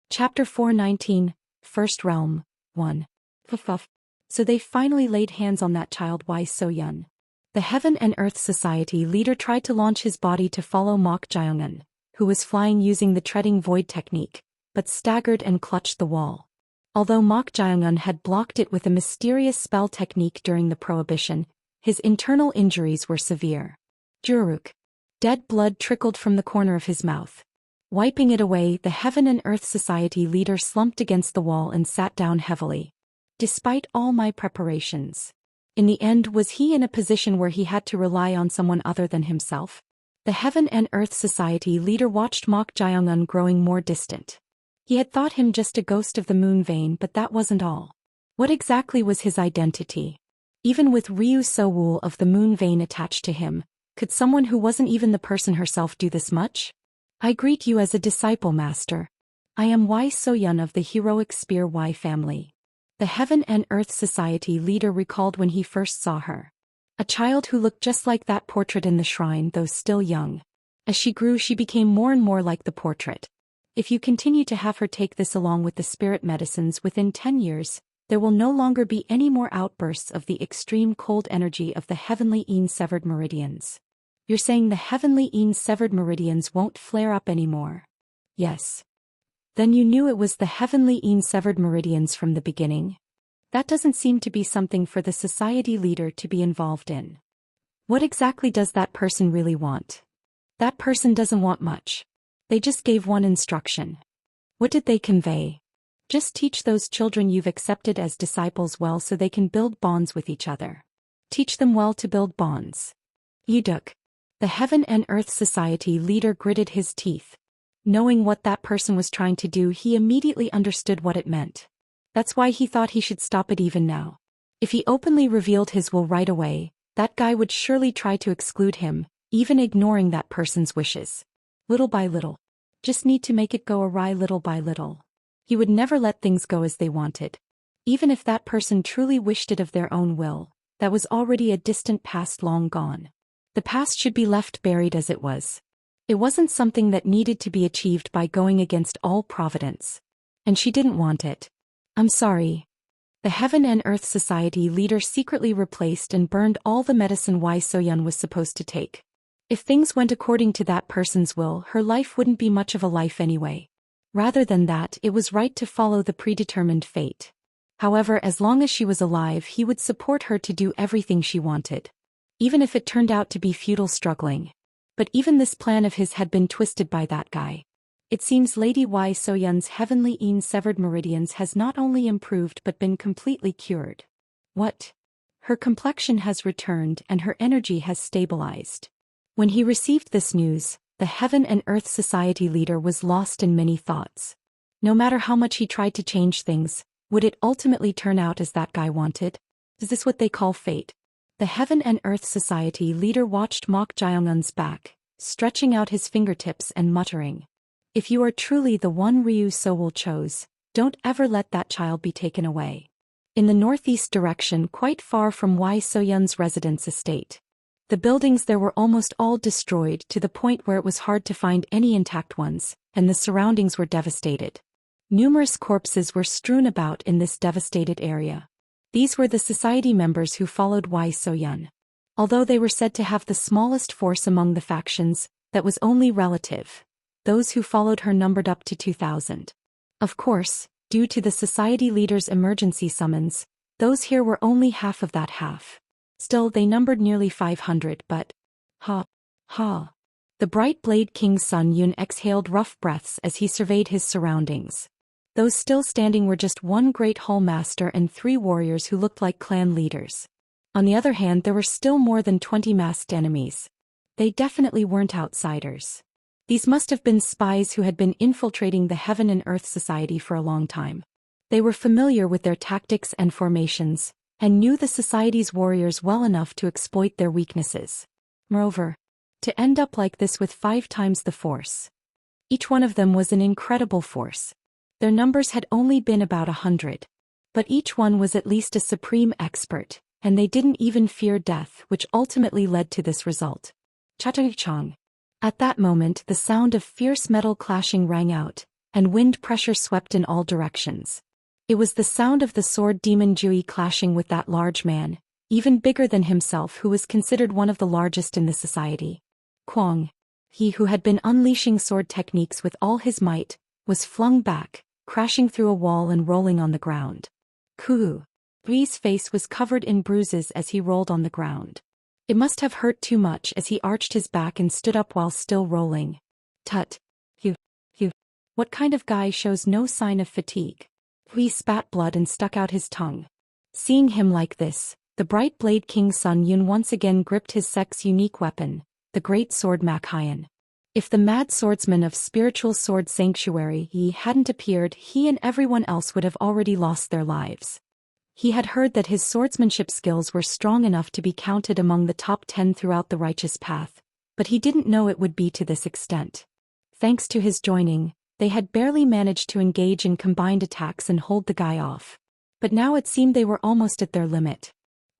Chapter 419, First Realm, 1. Fuff. So they finally laid hands on that child Wai So-yun. The Heaven and Earth Society leader tried to launch his body to follow Mok Jae-yun, who was flying using the treading void technique, but staggered and clutched the wall. Although Mok Jae-yun had blocked it with a mysterious spell technique during the prohibition, his internal injuries were severe. Juruk. Dead blood trickled from the corner of his mouth. Wiping it away, the Heaven and Earth Society leader slumped against the wall and sat down heavily. Despite all my preparations. In the end, was he in a position where he had to rely on someone other than himself? The Heaven and Earth Society leader watched Mok Jae-yun growing more distant. He had thought him just a ghost of the moon vein, but that wasn't all. What exactly was his identity? Even with Ryu So-woo of the moon vein attached to him, could someone who wasn't even the person herself do this much? I greet you as a disciple, master. I am Wai So-yun of the heroic Spear Y family. The Heaven and Earth Society leader recalled when he first saw her. A child who looked just like that portrait in the shrine, though still young. As she grew, she became more and more like the portrait. If you continue to have her take this along with the spirit medicines within 10 years, there will no longer be any more outbursts of the extreme cold energy of the heavenly severed meridians. You're saying the heavenly severed meridians won't flare up anymore? Yes. Then you knew it was the heavenly severed meridians from the beginning? That doesn't seem to be something for the society leader to be involved in. What exactly does that person really want? That person doesn't want much. They just gave one instruction. What did they convey? Just teach those children you've accepted as disciples well so they can build bonds with each other. Teach them well to build bonds. Yuduk. The Heaven and Earth Society leader gritted his teeth. Knowing what that person was trying to do, he immediately understood what it meant. That's why he thought he should stop it even now. If he openly revealed his will right away, that guy would surely try to exclude him, even ignoring that person's wishes. Little by little. Just need to make it go awry little by little. He would never let things go as they wanted. Even if that person truly wished it of their own will, that was already a distant past long gone. The past should be left buried as it was. It wasn't something that needed to be achieved by going against all providence. And she didn't want it. I'm sorry. The Heaven and Earth Society leader secretly replaced and burned all the medicine Wai So-yun was supposed to take. If things went according to that person's will, her life wouldn't be much of a life anyway. Rather than that, it was right to follow the predetermined fate. However, as long as she was alive, he would support her to do everything she wanted. Even if it turned out to be futile struggling. But even this plan of his had been twisted by that guy. It seems Lady Wai So-yun's heavenly severed meridians has not only improved but been completely cured. What? Her complexion has returned and her energy has stabilized. When he received this news, the Heaven and Earth Society leader was lost in many thoughts. No matter how much he tried to change things, would it ultimately turn out as that guy wanted? Is this what they call fate? The Heaven and Earth Society leader watched Mok Jae-yun's back, stretching out his fingertips and muttering. If you are truly the one Ryu So-woo chose, don't ever let that child be taken away. In the northeast direction, quite far from Wai So-yun's residence estate. The buildings there were almost all destroyed to the point where it was hard to find any intact ones, and the surroundings were devastated. Numerous corpses were strewn about in this devastated area. These were the society members who followed Wai So-yun. Although they were said to have the smallest force among the factions, that was only relative. Those who followed her numbered up to 2,000. Of course, due to the society leader's emergency summons, those here were only half of that half. Still, they numbered nearly 500, but... Ha. The bright Blade King Sun Yun exhaled rough breaths as he surveyed his surroundings. Those still standing were just one great hall master and 3 warriors who looked like clan leaders. On the other hand, there were still more than 20 masked enemies. They definitely weren't outsiders. These must have been spies who had been infiltrating the Heaven and Earth Society for a long time. They were familiar with their tactics and formations, and knew the society's warriors well enough to exploit their weaknesses. Moreover, to end up like this with 5 times the force. Each one of them was an incredible force. Their numbers had only been about 100. But each one was at least a supreme expert, and they didn't even fear death, which ultimately led to this result. Cha-chang. At that moment, the sound of fierce metal clashing rang out, and wind pressure swept in all directions. It was the sound of the sword demon Jui clashing with that large man, even bigger than himself, who was considered one of the largest in the society. Kwang, he who had been unleashing sword techniques with all his might, was flung back, crashing through a wall and rolling on the ground. Kuhu. Rui's face was covered in bruises as he rolled on the ground. It must have hurt too much as he arched his back and stood up while still rolling. Tut. Phew. What kind of guy shows no sign of fatigue? Rui spat blood and stuck out his tongue. Seeing him like this, the Bright Blade King Sun Yun once again gripped his sex-unique weapon, the great sword Makhayan. If the mad swordsman of Spiritual Sword Sanctuary Yi hadn't appeared, he and everyone else would have already lost their lives. He had heard that his swordsmanship skills were strong enough to be counted among the top 10 throughout the righteous path, but he didn't know it would be to this extent. Thanks to his joining, they had barely managed to engage in combined attacks and hold the guy off. But now it seemed they were almost at their limit.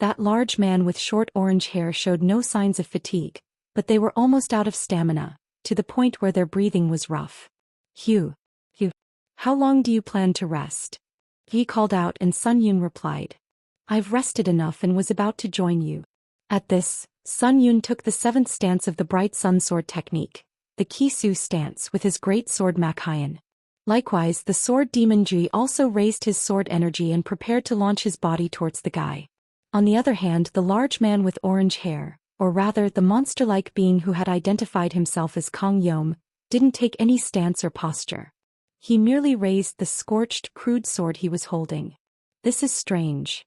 That large man with short orange hair showed no signs of fatigue, but they were almost out of stamina, to the point where their breathing was rough. Hugh. How long do you plan to rest? He called out and Sun Yun replied. I've rested enough and was about to join you. At this, Sun Yun took the 7th stance of the Bright Sun Sword technique, the Kisu stance, with his great sword Makhayan. Likewise, the sword demon Ji also raised his sword energy and prepared to launch his body towards the guy. On the other hand, the large man with orange hair, or rather the monster-like being who had identified himself as Kong Yom, didn't take any stance or posture. He merely raised the scorched, crude sword he was holding. This is strange.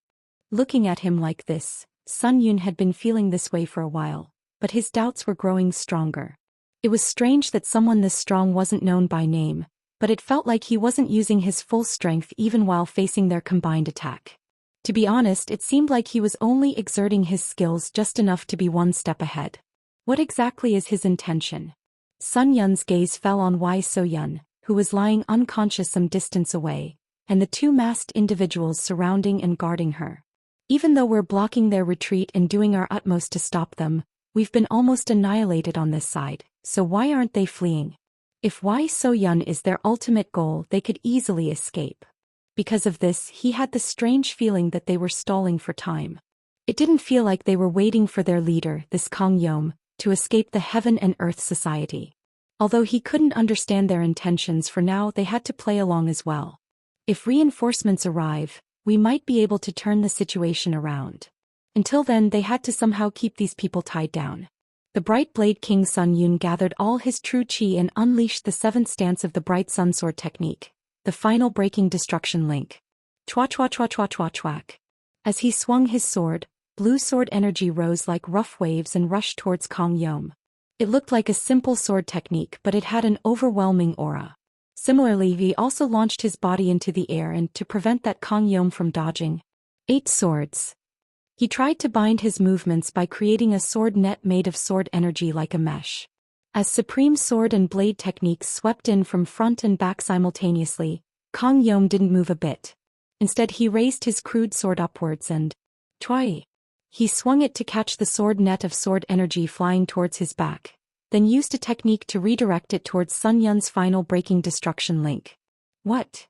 Looking at him like this, Sun Yun had been feeling this way for a while, but his doubts were growing stronger. It was strange that someone this strong wasn't known by name, but it felt like he wasn't using his full strength even while facing their combined attack. To be honest, it seemed like he was only exerting his skills just enough to be one step ahead. What exactly is his intention? Sun Yun's gaze fell on Wei So-yun, who was lying unconscious some distance away, and the 2 masked individuals surrounding and guarding her. Even though we're blocking their retreat and doing our utmost to stop them, we've been almost annihilated on this side, so why aren't they fleeing? If Wei So-yun is their ultimate goal, they could easily escape. Because of this, he had the strange feeling that they were stalling for time. It didn't feel like they were waiting for their leader, this Kong Yom, to escape the Heaven and Earth Society. Although he couldn't understand their intentions, for now they had to play along as well. If reinforcements arrive, we might be able to turn the situation around. Until then, they had to somehow keep these people tied down. The Bright Blade King Sun Yun gathered all his true chi and unleashed the 7th stance of the Bright Sun Sword technique, the final breaking destruction link. Chwa. As he swung his sword, blue sword energy rose like rough waves and rushed towards Kong Yom. It looked like a simple sword technique, but it had an overwhelming aura. Similarly, he also launched his body into the air and to prevent that Kong Yom from dodging. 8 swords. He tried to bind his movements by creating a sword net made of sword energy like a mesh. As supreme sword and blade techniques swept in from front and back simultaneously, Kong Yom didn't move a bit. Instead, he raised his crude sword upwards and Chwai. He swung it to catch the sword net of sword energy flying towards his back, then used a technique to redirect it towards Sun Yun's final breaking destruction link. What?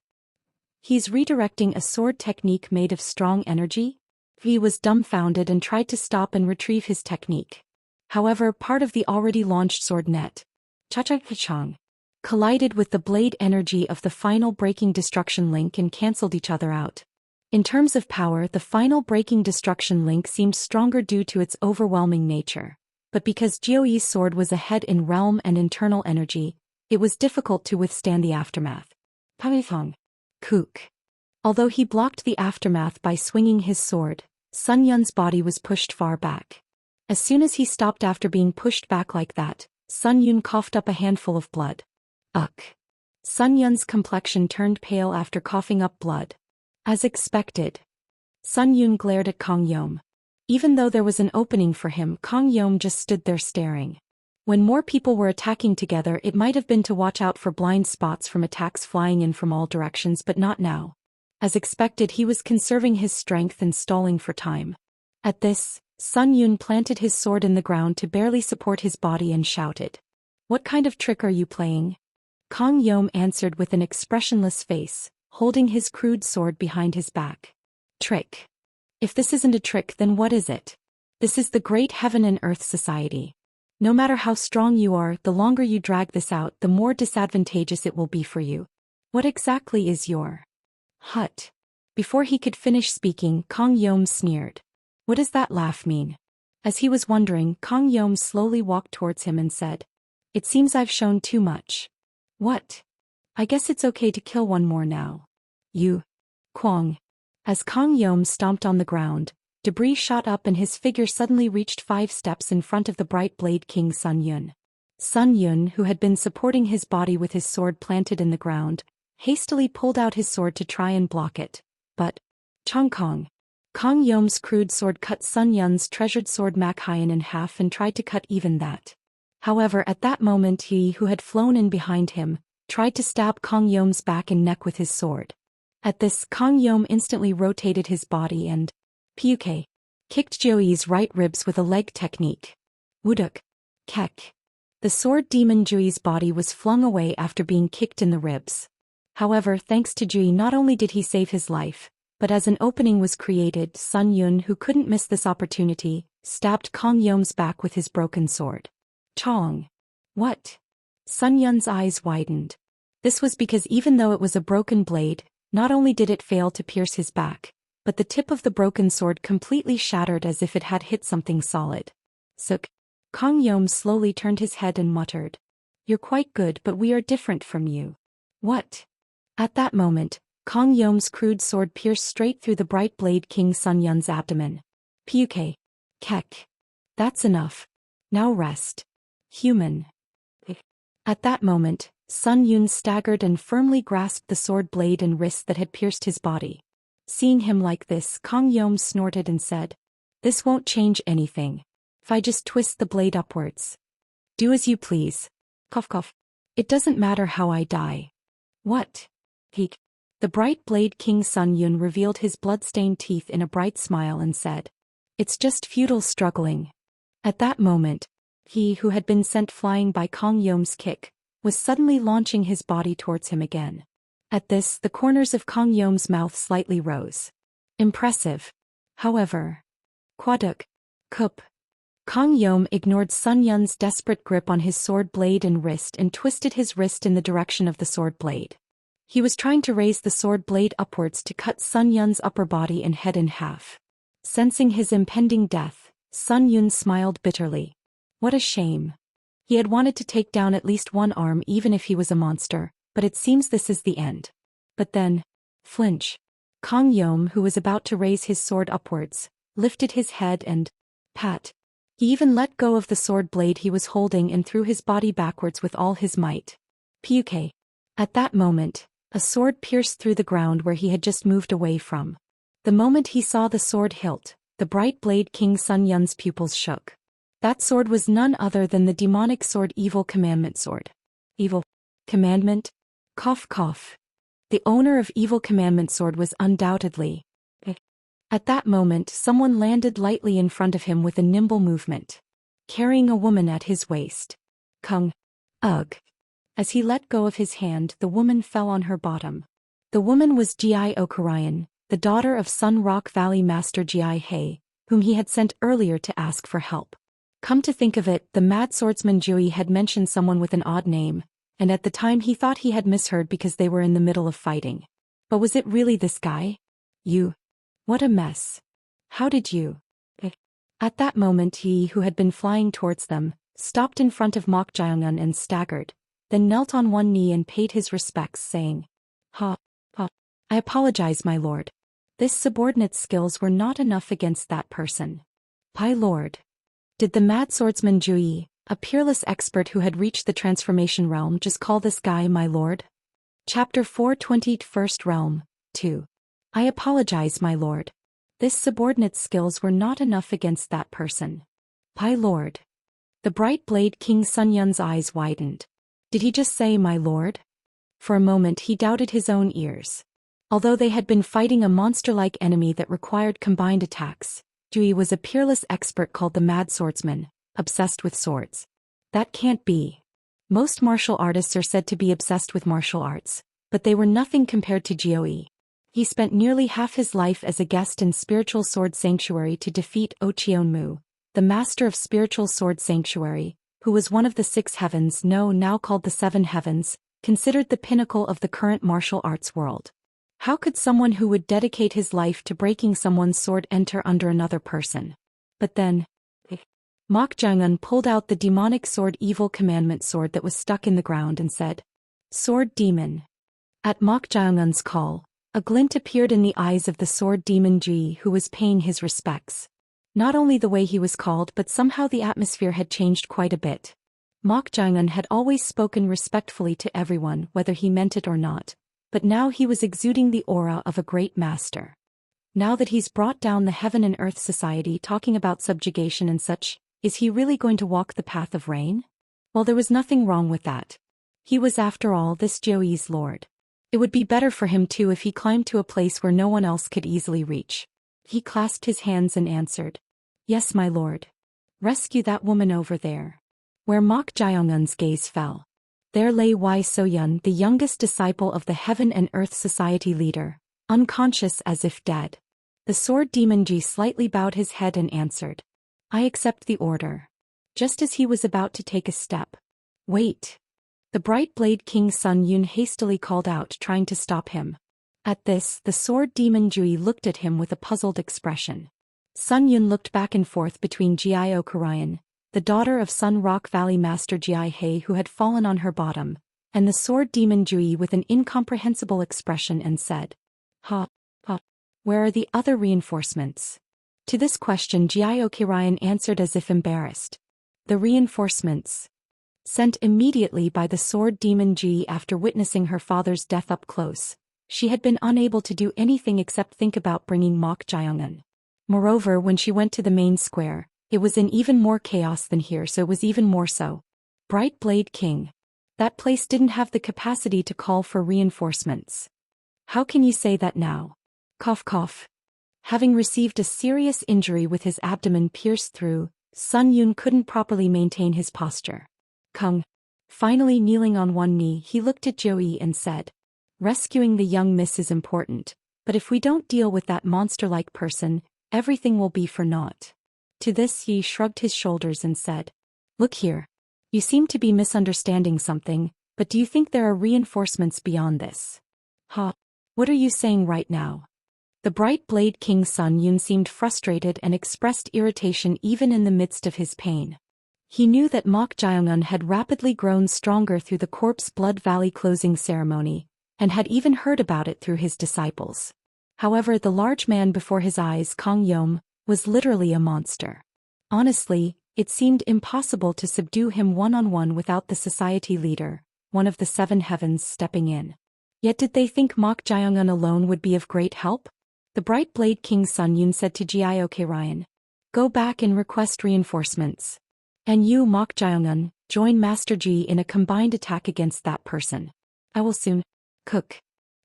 He's redirecting a sword technique made of strong energy? He was dumbfounded and tried to stop and retrieve his technique. However, part of the already launched sword net, Cha-cha-cha-chang, collided with the blade energy of the final breaking destruction link and cancelled each other out. In terms of power, the final breaking destruction link seemed stronger due to its overwhelming nature, but because Jioyi's sword was ahead in realm and internal energy, it was difficult to withstand the aftermath. Pavithong. Kook. Although he blocked the aftermath by swinging his sword, Sun Yun's body was pushed far back. As soon as he stopped after being pushed back like that, Sun Yun coughed up a handful of blood. Ugh. Sun Yun's complexion turned pale after coughing up blood. As expected. Sun Yun glared at Kong Yom. Even though there was an opening for him, Kong Yom just stood there staring. When more people were attacking together, it might have been to watch out for blind spots from attacks flying in from all directions, but not now. As expected, he was conserving his strength and stalling for time. At this, Sun Yun planted his sword in the ground to barely support his body and shouted. What kind of trick are you playing? Kang Yom answered with an expressionless face, holding his crude sword behind his back. Trick. If this isn't a trick, then what is it? This is the great Heaven and Earth Society. No matter how strong you are, the longer you drag this out, the more disadvantageous it will be for you. What exactly is your hut? Before he could finish speaking, Kang Yom sneered. What does that laugh mean? As he was wondering, Kang Yom slowly walked towards him and said, It seems I've shown too much. What? I guess it's okay to kill one more now. You. Kwang. As Kang Yom stomped on the ground, debris shot up and his figure suddenly reached 5 steps in front of the Bright Blade King Sun Yun. Sun Yun, who had been supporting his body with his sword planted in the ground, hastily pulled out his sword to try and block it. But, Chong Kong. Kang Yom's crude sword cut Sun Yun's treasured sword Mak Hien in half and tried to cut even that. However, at that moment he who had flown in behind him, tried to stab Kang Yom's back and neck with his sword. At this, Kang Yom instantly rotated his body and, Puke, kicked Joey's right ribs with a leg technique. Wuduk. Kek. The sword demon Jui's body was flung away after being kicked in the ribs. However, thanks to Jui, not only did he save his life, but as an opening was created, Sun Yun, who couldn't miss this opportunity, stabbed Kang Yom's back with his broken sword. Chong. What? Sun Yun's eyes widened. This was because even though it was a broken blade, not only did it fail to pierce his back, but the tip of the broken sword completely shattered as if it had hit something solid. Suk. Kang Yom slowly turned his head and muttered. You're quite good, but we are different from you. What? At that moment, Kang Yom's crude sword pierced straight through the Bright Blade King Sun Yun's abdomen. Puke. Kek. That's enough. Now rest. Human. At that moment, Sun Yun staggered and firmly grasped the sword blade and wrist that had pierced his body. Seeing him like this, Kang Yom snorted and said, This won't change anything. If I just twist the blade upwards. Do as you please. Cough cough. It doesn't matter how I die. What? Peek. The Bright Blade King Sun Yun revealed his blood-stained teeth in a bright smile and said, It's just futile struggling. At that moment, he who had been sent flying by Kang Yom's kick, was suddenly launching his body towards him again. At this, the corners of Kang Yom's mouth slightly rose. Impressive. However. Kwaduk. Kup. Kang Yom ignored Sun Yun's desperate grip on his sword blade and wrist and twisted his wrist in the direction of the sword blade. He was trying to raise the sword blade upwards to cut Sun Yun's upper body and head in half. Sensing his impending death, Sun Yun smiled bitterly. What a shame. He had wanted to take down at least one arm even if he was a monster, but it seems this is the end. But then, flinch. Kang Yom, who was about to raise his sword upwards, lifted his head and, pat. He even let go of the sword blade he was holding and threw his body backwards with all his might. Puke. At that moment, a sword pierced through the ground where he had just moved away from. The moment he saw the sword hilt, the Bright Blade King Sun Yun's pupils shook. That sword was none other than the demonic sword Evil Commandment Sword. Evil Commandment? Cough cough. The owner of Evil Commandment Sword was undoubtedly. At that moment, someone landed lightly in front of him with a nimble movement, carrying a woman at his waist. Kung. Ugh. As he let go of his hand, the woman fell on her bottom. The woman was Gi Okurayan, the daughter of Sun Rock Valley Master Gi Hei, whom he had sent earlier to ask for help. Come to think of it, the mad swordsman Jui had mentioned someone with an odd name, and at the time he thought he had misheard because they were in the middle of fighting. But was it really this guy? You. What a mess. How did you? At that moment he who had been flying towards them, stopped in front of Mok Jiongun and staggered, then knelt on one knee and paid his respects saying, Ha. I apologize, my lord. This subordinate's skills were not enough against that person. My lord. Did the mad swordsman Jui, a peerless expert who had reached the transformation realm, just call this guy my lord? Chapter 420 First Realm, 2. I apologize, my lord. This subordinate's skills were not enough against that person. My lord. The Bright Blade King Sun Yun's eyes widened. Did he just say my lord? For a moment he doubted his own ears. Although they had been fighting a monster-like enemy that required combined attacks, Jui was a peerless expert called the Mad Swordsman, obsessed with swords. That can't be. Most martial artists are said to be obsessed with martial arts, but they were nothing compared to Jiao. He spent nearly half his life as a guest in Spiritual Sword Sanctuary to defeat Ocheonmu, the master of Spiritual Sword Sanctuary, who was one of the 6 heavens, now called the 7 heavens, considered the pinnacle of the current martial arts world. How could someone who would dedicate his life to breaking someone's sword enter under another person? But then, Mok Jiangun pulled out the demonic sword, evil commandment sword that was stuck in the ground, and said, "Sword demon." At Mok Jiangun's call, a glint appeared in the eyes of the sword demon Ji, who was paying his respects. Not only the way he was called, but somehow the atmosphere had changed quite a bit. Mok Jiangun had always spoken respectfully to everyone, whether he meant it or not, but now he was exuding the aura of a great master. Now that he's brought down the heaven and earth society talking about subjugation and such, is he really going to walk the path of rain? Well, there was nothing wrong with that. He was, after all, this Jiaoyi's lord. It would be better for him too if he climbed to a place where no one else could easily reach. He clasped his hands and answered, "Yes, my lord. Rescue that woman over there." Where Mok Jiangun's gaze fell, there lay Wei Soyun, the youngest disciple of the Heaven and Earth Society leader, unconscious as if dead. The sword demon Ji slightly bowed his head and answered, "I accept the order." Just as he was about to take a step, "Wait." The bright blade King Sun Yun hastily called out, trying to stop him. At this, the sword demon Jui looked at him with a puzzled expression. Sun Yun looked back and forth between Jiao Karayan, the daughter of Sun Rock Valley Master Jia He, who had fallen on her bottom, and the sword demon Jui with an incomprehensible expression, and said, "Ha, ha, where are the other reinforcements?" To this question Jiao Karayan answered as if embarrassed. "The reinforcements sent immediately by the sword demon Ji after witnessing her father's death up close. She had been unable to do anything except think about bringing Mok Jiangun. Moreover, when she went to the main square, it was in even more chaos than here, so it was even more so. Bright Blade King. That place didn't have the capacity to call for reinforcements. How can you say that now? Cough cough. Having received a serious injury with his abdomen pierced through, Sun Yun couldn't properly maintain his posture. Kung. Finally kneeling on one knee, he looked at Joey and said, "Rescuing the young miss is important, but if we don't deal with that monster-like person, everything will be for naught." To this he shrugged his shoulders and said, "Look here. You seem to be misunderstanding something, but do you think there are reinforcements beyond this?" "Ha. What are you saying right now?" The bright blade King Sun Yun seemed frustrated and expressed irritation even in the midst of his pain. He knew that Mok Jiangun had rapidly grown stronger through the Corpse Blood Valley closing ceremony, and had even heard about it through his disciples. However, the large man before his eyes, Kang Yom, was literally a monster. Honestly, it seemed impossible to subdue him one-on-one without the society leader, one of the 7 heavens, stepping in. Yet did they think Mok Jiangun alone would be of great help? The bright blade King Sun Yun said to Jiao Karayan, "Go back and request reinforcements. And you, Mok Jiangun, join Master Ji in a combined attack against that person. I will soon cook."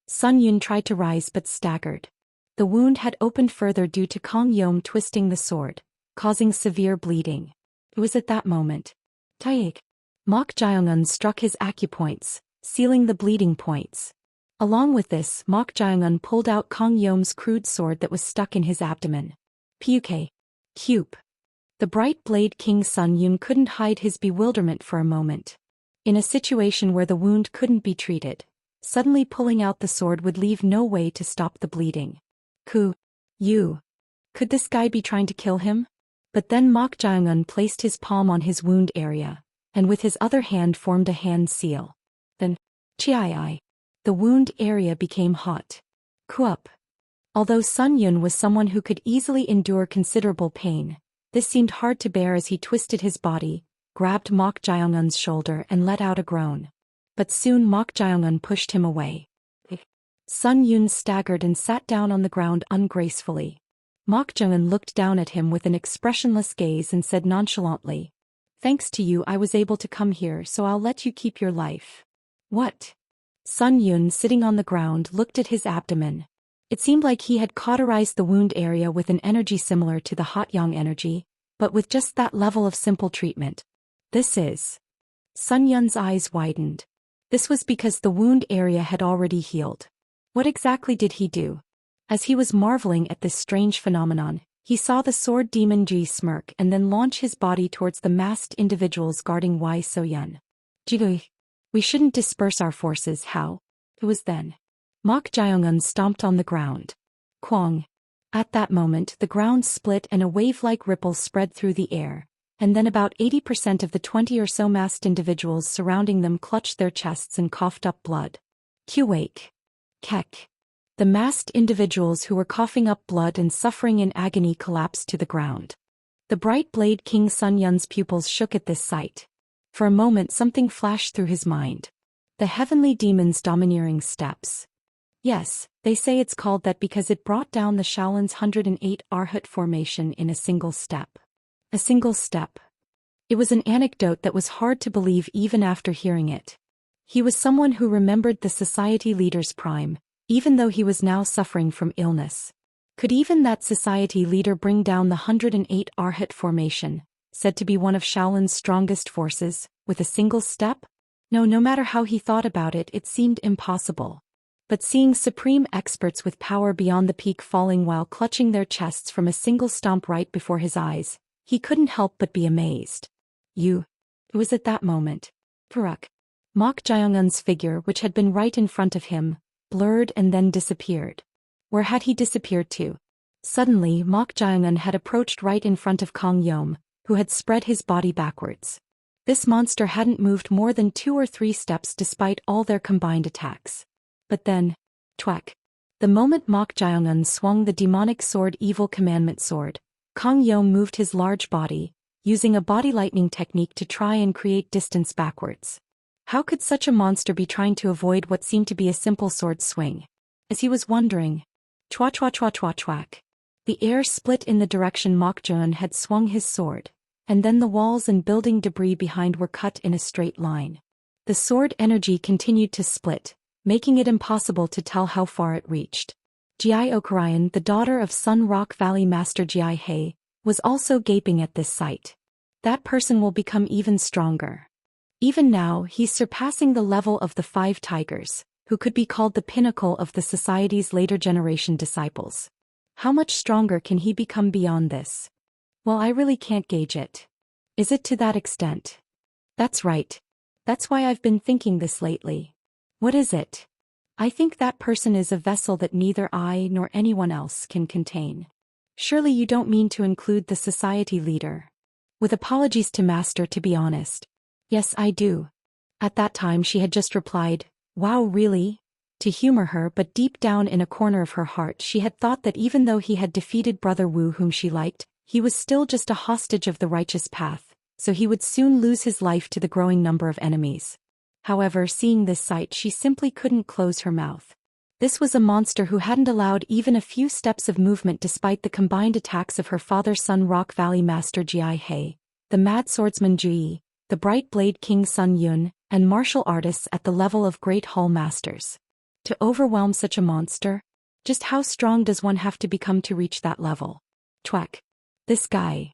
Sun Yun tried to rise but staggered. The wound had opened further due to Kang Yom twisting the sword, causing severe bleeding. It was at that moment. Taik. Mok Jiangun struck his acupoints, sealing the bleeding points. Along with this, Mok Jiangun pulled out Kang Yom's crude sword that was stuck in his abdomen. Puke. Cube. The bright blade King Sun Yun couldn't hide his bewilderment for a moment. In a situation where the wound couldn't be treated, suddenly pulling out the sword would leave no way to stop the bleeding. Could this guy be trying to kill him? But then Mok Jiangun placed his palm on his wound area, and with his other hand formed a hand seal. Then, Chiai. The wound area became hot. Kuup. Although Sun Yun was someone who could easily endure considerable pain, this seemed hard to bear as he twisted his body, grabbed Mok Jiangun's shoulder and let out a groan. But soon Mok Jiangun pushed him away. Sun Yun staggered and sat down on the ground ungracefully. Mok Jiangun looked down at him with an expressionless gaze and said nonchalantly, "Thanks to you I was able to come here, so I'll let you keep your life." "What?" Sun Yun, sitting on the ground, looked at his abdomen. It seemed like he had cauterized the wound area with an energy similar to the hot yang energy, but with just that level of simple treatment. This is Sun Yun's eyes widened. This was because the wound area had already healed. What exactly did he do? As he was marveling at this strange phenomenon, he saw the sword demon Ji smirk and then launch his body towards the masked individuals guarding Wei So-yun. Ji, we shouldn't disperse our forces, how? It was then. Mok Jiongun stomped on the ground. Kwang. At that moment the ground split and a wave-like ripple spread through the air, and then about 80% of the 20 or so masked individuals surrounding them clutched their chests and coughed up blood. Q-wake. Kek. The masked individuals who were coughing up blood and suffering in agony collapsed to the ground. The bright blade King Sun Yun's pupils shook at this sight. For a moment something flashed through his mind. The heavenly demon's domineering steps. Yes, they say it's called that because it brought down the Shaolin's 108 Arhat formation in a single step. A single step. It was an anecdote that was hard to believe even after hearing it. He was someone who remembered the society leader's prime, even though he was now suffering from illness. Could even that society leader bring down the 108 Arhat formation, said to be one of Shaolin's strongest forces, with a single step? No matter how he thought about it, it seemed impossible. But seeing supreme experts with power beyond the peak falling while clutching their chests from a single stomp right before his eyes, he couldn't help but be amazed. It was at that moment. Purak. Mok Jiongun's figure, which had been right in front of him, blurred and then disappeared. Where had he disappeared to? Suddenly Mok Jiongun had approached right in front of Kang Yom, who had spread his body backwards. This monster hadn't moved more than 2 or 3 steps despite all their combined attacks. But then, twak. The moment Mok Jiongun swung the demonic sword Evil Commandment Sword, Kang Yom moved his large body, using a body lightning technique to try and create distance backwards. How could such a monster be trying to avoid what seemed to be a simple sword swing? As he was wondering, twak. The air split in the direction Mok Jiongun had swung his sword, and then the walls and building debris behind were cut in a straight line. The sword energy continued to split, making it impossible to tell how far it reached. Ji Okarayan, the daughter of Sun Rock Valley Master Ji He, was also gaping at this sight. That person will become even stronger. Even now, he's surpassing the level of the 5 tigers, who could be called the pinnacle of the society's later generation disciples. How much stronger can he become beyond this? Well, I really can't gauge it. Is it to that extent? That's right. That's why I've been thinking this lately. What is it? I think that person is a vessel that neither I nor anyone else can contain. Surely you don't mean to include the society leader. With apologies to Master, to be honest. Yes, I do. At that time she had just replied, "Wow, really?" to humor her, but deep down in a corner of her heart she had thought that even though he had defeated Brother Wu whom she liked, he was still just a hostage of the righteous path, so he would soon lose his life to the growing number of enemies. However, seeing this sight she simply couldn't close her mouth. This was a monster who hadn't allowed even a few steps of movement despite the combined attacks of her father Sun Rock Valley Master Ji He, the mad swordsman Ji, the bright blade King Sun Yun, and martial artists at the level of Great Hall Masters. To overwhelm such a monster? Just how strong does one have to become to reach that level? Twak. This guy.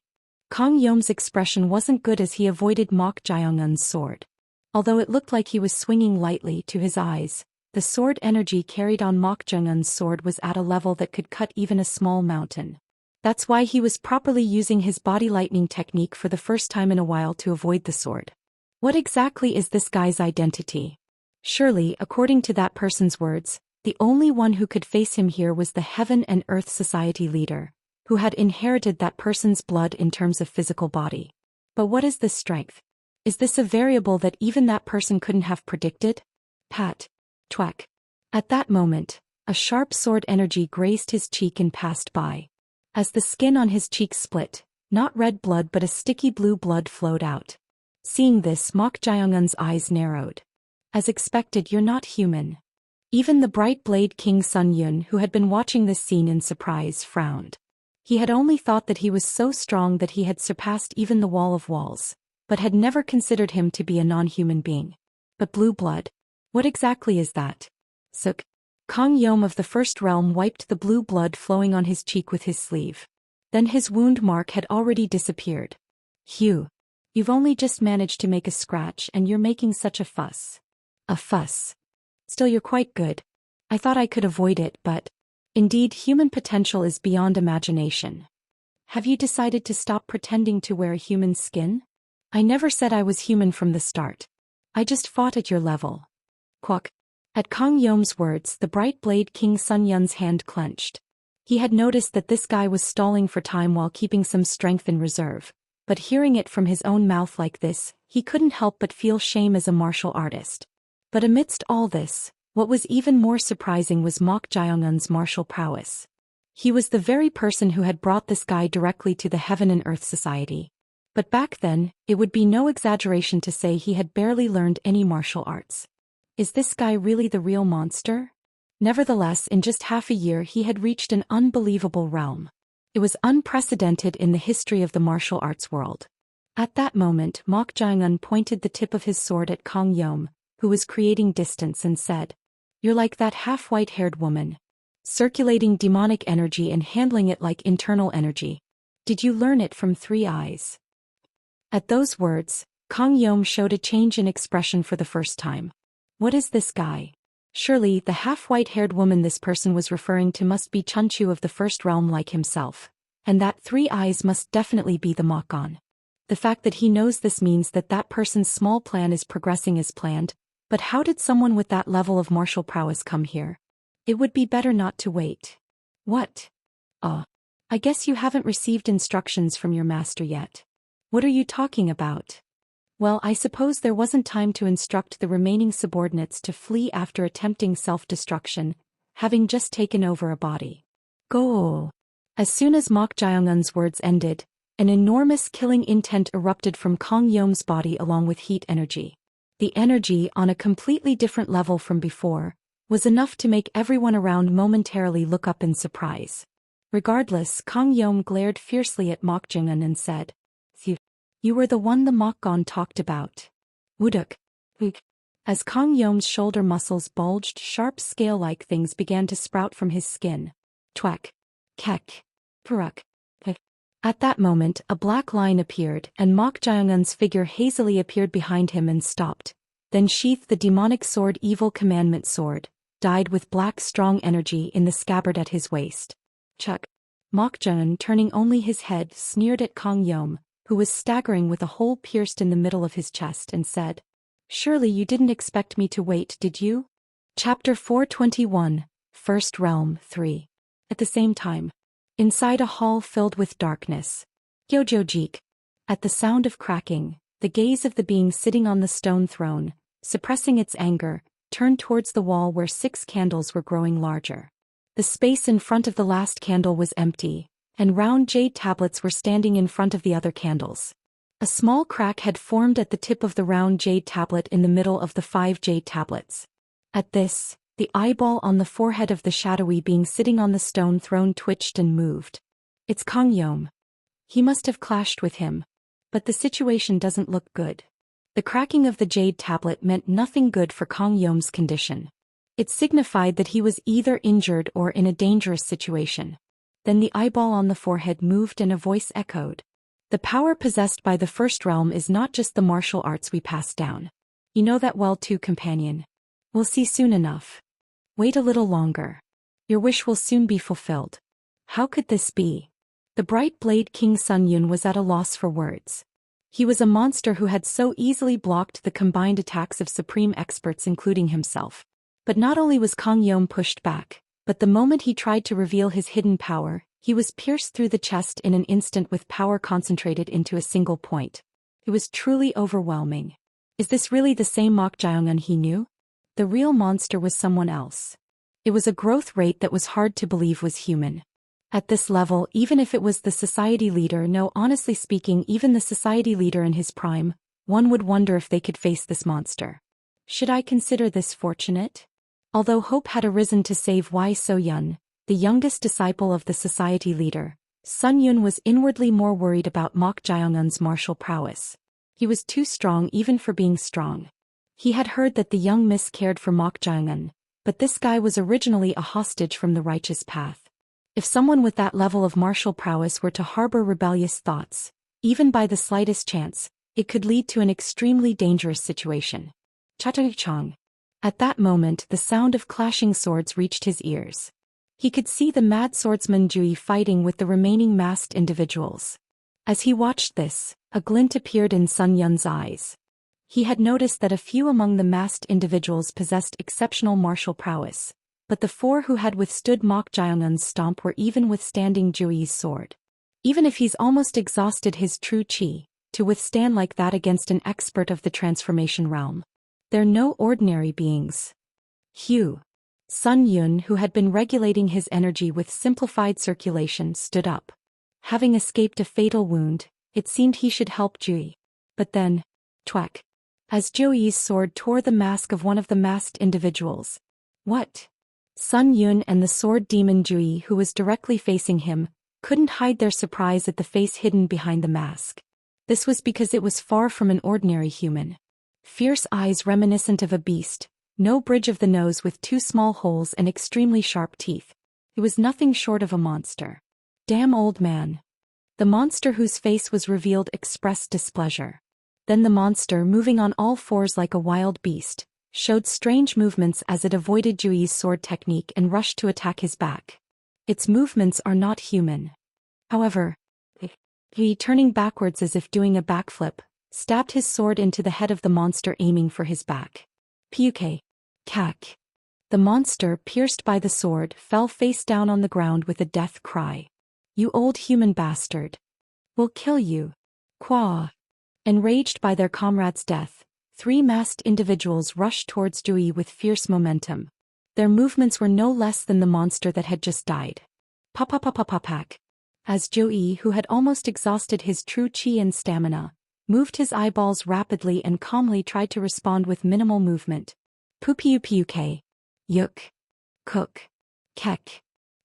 Kang Yom's expression wasn't good as he avoided Mok Jiongun's sword. Although it looked like he was swinging lightly to his eyes, the sword energy carried on Mok Jiongun's sword was at a level that could cut even a small mountain. That's why he was properly using his body lightning technique for the first time in a while to avoid the sword. What exactly is this guy's identity? Surely, according to that person's words, the only one who could face him here was the Heaven and Earth Society leader, who had inherited that person's blood in terms of physical body. But what is this strength? Is this a variable that even that person couldn't have predicted? Pat. Twak. At that moment, a sharp sword energy grazed his cheek and passed by. As the skin on his cheek split, not red blood but a sticky blue blood flowed out. Seeing this, Mok Jiongun's eyes narrowed. As expected, you're not human. Even the bright blade King Sun Yun, who had been watching this scene in surprise, frowned. He had only thought that he was so strong that he had surpassed even the wall of walls, but had never considered him to be a non-human being. But blue blood? What exactly is that? Suk. Kang Yom of the First Realm wiped the blue blood flowing on his cheek with his sleeve. Then his wound mark had already disappeared. Phew. You've only just managed to make a scratch and you're making such a fuss. A fuss. Still, you're quite good. I thought I could avoid it, but indeed, human potential is beyond imagination. Have you decided to stop pretending to wear a human skin? I never said I was human from the start. I just fought at your level. Quack. At Kang Yom's words, the bright blade King Sun Yun's hand clenched. He had noticed that this guy was stalling for time while keeping some strength in reserve, but hearing it from his own mouth like this, he couldn't help but feel shame as a martial artist. But amidst all this, what was even more surprising was Mok Jaeongun's martial prowess. He was the very person who had brought this guy directly to the Heaven and Earth Society. But back then, it would be no exaggeration to say he had barely learned any martial arts. Is this guy really the real monster? Nevertheless, in just half a year he had reached an unbelievable realm. It was unprecedented in the history of the martial arts world. At that moment, Mok Jaeongun pointed the tip of his sword at Kang Yom, who was creating distance, and said, "You're like that half-white-haired woman, circulating demonic energy and handling it like internal energy. Did you learn it from Three Eyes?" At those words, Kang Yom showed a change in expression for the first time. What is this guy? Surely the half-white-haired woman this person was referring to must be Chunchu of the first realm like himself, and that Three Eyes must definitely be the Mok-on. The fact that he knows this means that that person's small plan is progressing as planned, but how did someone with that level of martial prowess come here? It would be better not to wait. What? I guess you haven't received instructions from your master yet. What are you talking about? Well, I suppose there wasn't time to instruct the remaining subordinates to flee after attempting self-destruction, having just taken over a body. Go! As soon as Mok Jaeongun's words ended, an enormous killing intent erupted from Kang Yom's body along with heat energy. The energy, on a completely different level from before, was enough to make everyone around momentarily look up in surprise. Regardless, Kang Yom glared fiercely at Mok Jaeongun and said, "You were the one the Mok-on talked about." Wuduk. As Kang Yom's shoulder muscles bulged, sharp scale-like things began to sprout from his skin. Twak. Kek. Puruk. At that moment, a black line appeared, and Mok Jaeongun's figure hazily appeared behind him and stopped, then sheathed the demonic sword Evil Commandment Sword, dyed with black strong energy in the scabbard at his waist. Chuk. Mok Jaeongun, turning only his head, sneered at Kang Yom, who was staggering with a hole pierced in the middle of his chest, and said, "Surely you didn't expect me to wait, did you?" Chapter 421, First Realm 3. At the same time, inside a hall filled with darkness, Gyojojik. At the sound of cracking, the gaze of the being sitting on the stone throne, suppressing its anger, turned towards the wall where 6 candles were growing larger. The space in front of the last candle was empty, and round jade tablets were standing in front of the other candles. A small crack had formed at the tip of the round jade tablet in the middle of the 5 jade tablets. At this, the eyeball on the forehead of the shadowy being sitting on the stone throne twitched and moved. It's Kang Yom. He must have clashed with him. But the situation doesn't look good. The cracking of the jade tablet meant nothing good for Kang Yom's condition. It signified that he was either injured or in a dangerous situation. Then the eyeball on the forehead moved and a voice echoed. "The power possessed by the first realm is not just the martial arts we pass down. You know that well too, companion. We'll see soon enough. Wait a little longer. Your wish will soon be fulfilled." How could this be? The bright blade King Sun Yun was at a loss for words. He was a monster who had so easily blocked the combined attacks of supreme experts including himself. But not only was Kang Yom pushed back, but the moment he tried to reveal his hidden power, he was pierced through the chest in an instant with power concentrated into a single point. It was truly overwhelming. Is this really the same Mok Jaeongun he knew? The real monster was someone else. It was a growth rate that was hard to believe was human. At this level, even if it was the society leader, no, honestly speaking, even the society leader in his prime, one would wonder if they could face this monster. Should I consider this fortunate? Although hope had arisen to save Wai So-yun, the youngest disciple of the society leader, Sun Yun was inwardly more worried about Mok Jaeongun's martial prowess. He was too strong even for being strong. He had heard that the young miss cared for Mok Jaeongun, but this guy was originally a hostage from the righteous path. If someone with that level of martial prowess were to harbor rebellious thoughts, even by the slightest chance, It could lead to an extremely dangerous situation. Cha-chang. At that moment, the sound of clashing swords reached his ears. He could see the mad swordsman Jui fighting with the remaining masked individuals. As he watched this, a glint appeared in Sun Yun's eyes. He had noticed that a few among the masked individuals possessed exceptional martial prowess, but the 4 who had withstood Mok Jiangun's stomp were even withstanding Jui's sword. Even if he's almost exhausted his true chi, to withstand like that against an expert of the transformation realm. They're no ordinary beings. Hugh. Sun Yun, who had been regulating his energy with simplified circulation, stood up. Having escaped a fatal wound, it seemed he should help Jui. But then, twack. As Jui's sword tore the mask of one of the masked individuals. What? Sun Yun and the sword demon Jui, who was directly facing him, couldn't hide their surprise at the face hidden behind the mask. This was because it was far from an ordinary human. Fierce eyes reminiscent of a beast, no bridge of the nose with 2 small holes and extremely sharp teeth. It was nothing short of a monster. Damn old man. The monster whose face was revealed expressed displeasure. Then the monster, moving on all 4s like a wild beast, showed strange movements as it avoided Jui's sword technique and rushed to attack his back. Its movements are not human. However, he, turning backwards as if doing a backflip, stabbed his sword into the head of the monster, aiming for his back. Puke. Cack. The monster, pierced by the sword, fell face down on the ground with a death cry. You old human bastard. We'll kill you. Quah. Enraged by their comrade's death, 3 masked individuals rushed towards Jui with fierce momentum. Their movements were no less than the monster that had just died. Pack. As Jui, who had almost exhausted his true chi and stamina, moved his eyeballs rapidly and calmly tried to respond with minimal movement. Puke. Yuk. Cook. Kek.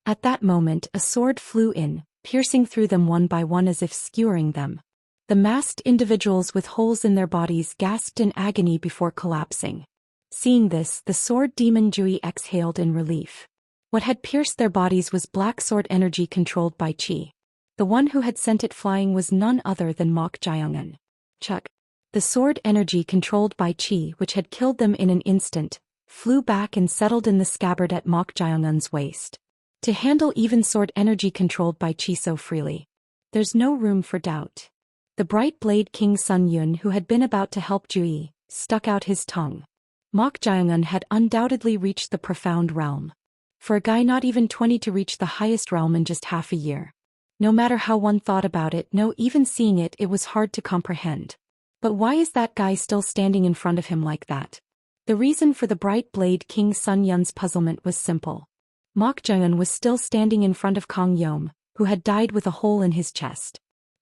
At that moment a sword flew in, piercing through them one by one as if skewering them. The masked individuals with holes in their bodies gasped in agony before collapsing. Seeing this, the sword demon Jui exhaled in relief. What had pierced their bodies was black sword energy controlled by Qi. The one who had sent it flying was none other than Mok Jiangun. Chuck. The sword energy controlled by Qi, which had killed them in an instant, flew back and settled in the scabbard at Mok Jiangun's waist. To handle even sword energy controlled by Qi so freely, there's no room for doubt. The bright blade King Sun Yun, who had been about to help Jui, stuck out his tongue. Mok Jiangun had undoubtedly reached the profound realm. For a guy not even 20 to reach the highest realm in just half a year. No matter how one thought about it, no, even seeing it, it was hard to comprehend. But why is that guy still standing in front of him like that? The reason for the bright blade King Sun Yun's puzzlement was simple. Mok Jiangun was still standing in front of Kong Yom, who had died with a hole in his chest.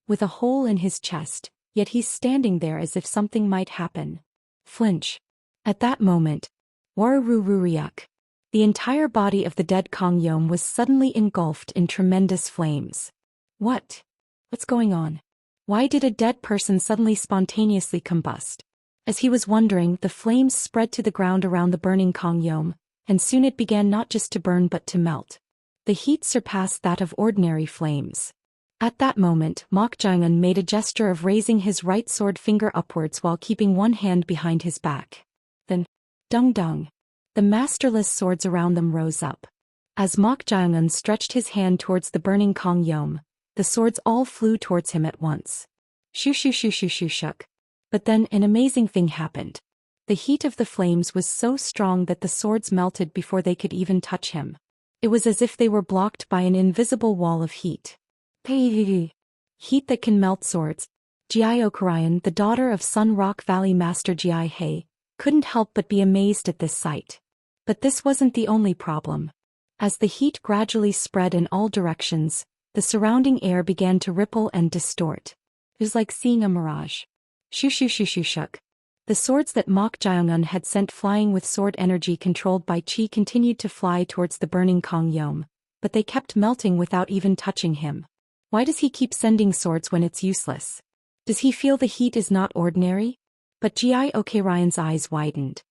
With a hole in his chest, yet he's standing there as if something might happen. Flinch. At that moment, Warurururiak. The entire body of the dead Kong Yom was suddenly engulfed in tremendous flames. What? What's going on? Why did a dead person suddenly spontaneously combust? As he was wondering, the flames spread to the ground around the burning Kong Yom, and soon it began not just to burn but to melt. The heat surpassed that of ordinary flames. At that moment, Mok Jiangun made a gesture of raising his right sword finger upwards while keeping one hand behind his back. Then, dung. The masterless swords around them rose up. As Mok Jiangun stretched his hand towards the burning Kong Yom, the swords all flew towards him at once. Shoo. But then an amazing thing happened. The heat of the flames was so strong that the swords melted before they could even touch him. It was as if they were blocked by an invisible wall of heat. Heat that can melt swords. Ji Okarayan, the daughter of Sun Rock Valley Master Ji Hei, couldn't help but be amazed at this sight. But this wasn't the only problem. As the heat gradually spread in all directions, the surrounding air began to ripple and distort. It was like seeing a mirage. Shoo. The swords that Mok Jiangun had sent flying with sword energy controlled by Qi continued to fly towards the burning Kong Yom, but they kept melting without even touching him. Why does he keep sending swords when it's useless? Does he feel the heat is not ordinary? But Ji Okarayan's eyes widened.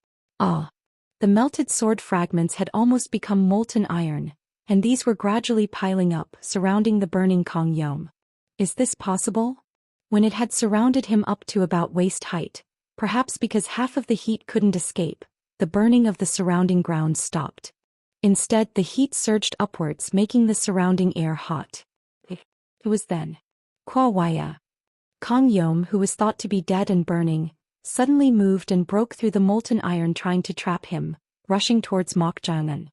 Ah! The melted sword fragments had almost become molten iron, and these were gradually piling up, surrounding the burning Kong Yom. Is this possible? When it had surrounded him up to about waist height, perhaps because half of the heat couldn't escape, the burning of the surrounding ground stopped. Instead, the heat surged upwards, making the surrounding air hot. It was then. Kwa Waya. Kong Yom, who was thought to be dead and burning, suddenly moved and broke through the molten iron trying to trap him, rushing towards Mok Jangan.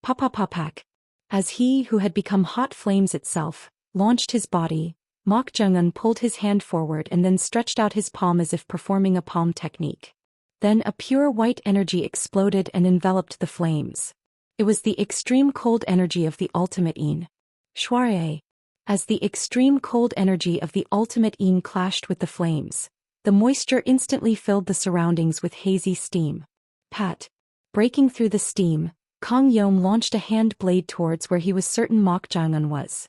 Papapapak. As he, who had become hot flames itself, launched his body, Mok Jangan pulled his hand forward and then stretched out his palm as if performing a palm technique. Then a pure white energy exploded and enveloped the flames. It was the extreme cold energy of the ultimate Yin. Shwarye. As the extreme cold energy of the ultimate Yin clashed with the flames, the moisture instantly filled the surroundings with hazy steam. Pat. Breaking through the steam, Kong Yom launched a hand blade towards where he was certain Mok Jangan was.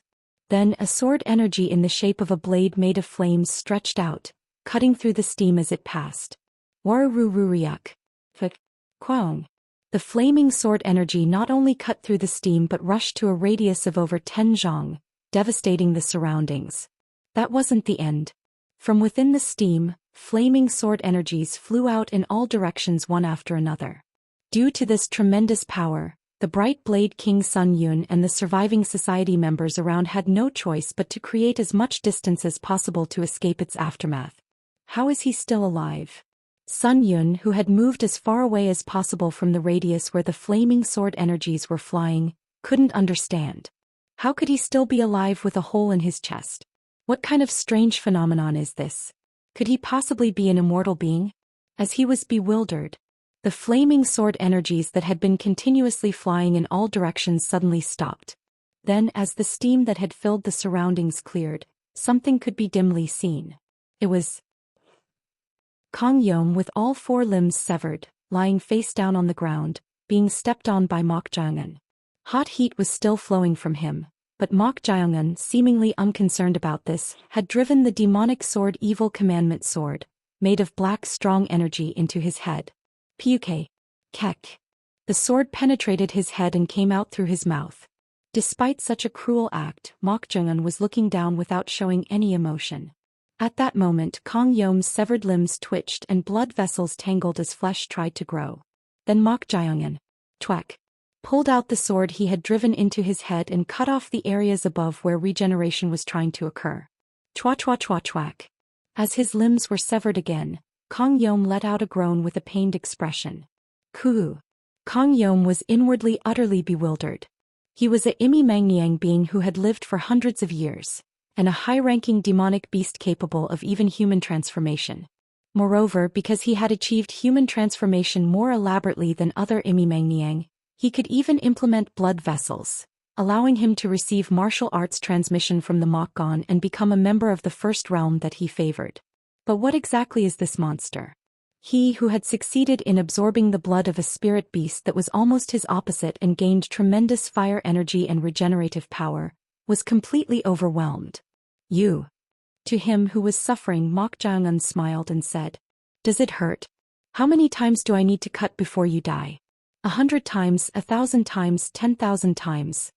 Then a sword energy in the shape of a blade made of flames stretched out, cutting through the steam as it passed. Warurururiak. Kwaong. The flaming sword energy not only cut through the steam but rushed to a radius of over 10 zhong, devastating the surroundings. That wasn't the end. From within the steam, flaming sword energies flew out in all directions one after another. Due to this tremendous power, the Bright Blade King Sun Yun and the surviving society members around had no choice but to create as much distance as possible to escape its aftermath. How is he still alive? Sun Yun, who had moved as far away as possible from the radius where the flaming sword energies were flying, couldn't understand. How could he still be alive with a hole in his chest? What kind of strange phenomenon is this? Could he possibly be an immortal being? As he was bewildered, the flaming sword energies that had been continuously flying in all directions suddenly stopped. Then, as the steam that had filled the surroundings cleared, something could be dimly seen. It was Kong Yom with all 4 limbs severed, lying face down on the ground, being stepped on by Mok Jangan. Hot heat was still flowing from him, but Mok Jangan, seemingly unconcerned about this, had driven the demonic sword Evil Commandment Sword, made of black strong energy, into his head. Piuke. Kek. The sword penetrated his head and came out through his mouth. Despite such a cruel act, Mok Jangan was looking down without showing any emotion. At that moment, Kong Yom's severed limbs twitched and blood vessels tangled as flesh tried to grow. Then Mok Jangan, twak, pulled out the sword he had driven into his head and cut off the areas above where regeneration was trying to occur. Chwa chwa chwa chwak. As his limbs were severed again, Kong Yom let out a groan with a pained expression. Kuhu. Kong Yom was inwardly utterly bewildered. He was a Imi Mangniang being who had lived for hundreds of years, and a high-ranking demonic beast capable of even human transformation. Moreover, because he had achieved human transformation more elaborately than other Imi Mangniang, he could even implement blood vessels, allowing him to receive martial arts transmission from the Mok Gon and become a member of the first realm that he favored. But what exactly is this monster? He who had succeeded in absorbing the blood of a spirit beast that was almost his opposite and gained tremendous fire energy and regenerative power, was completely overwhelmed. You. To him who was suffering, Mok Jangan smiled and said, "Does it hurt? How many times do I need to cut before you die? 100 times, 1,000 times, 10,000 times."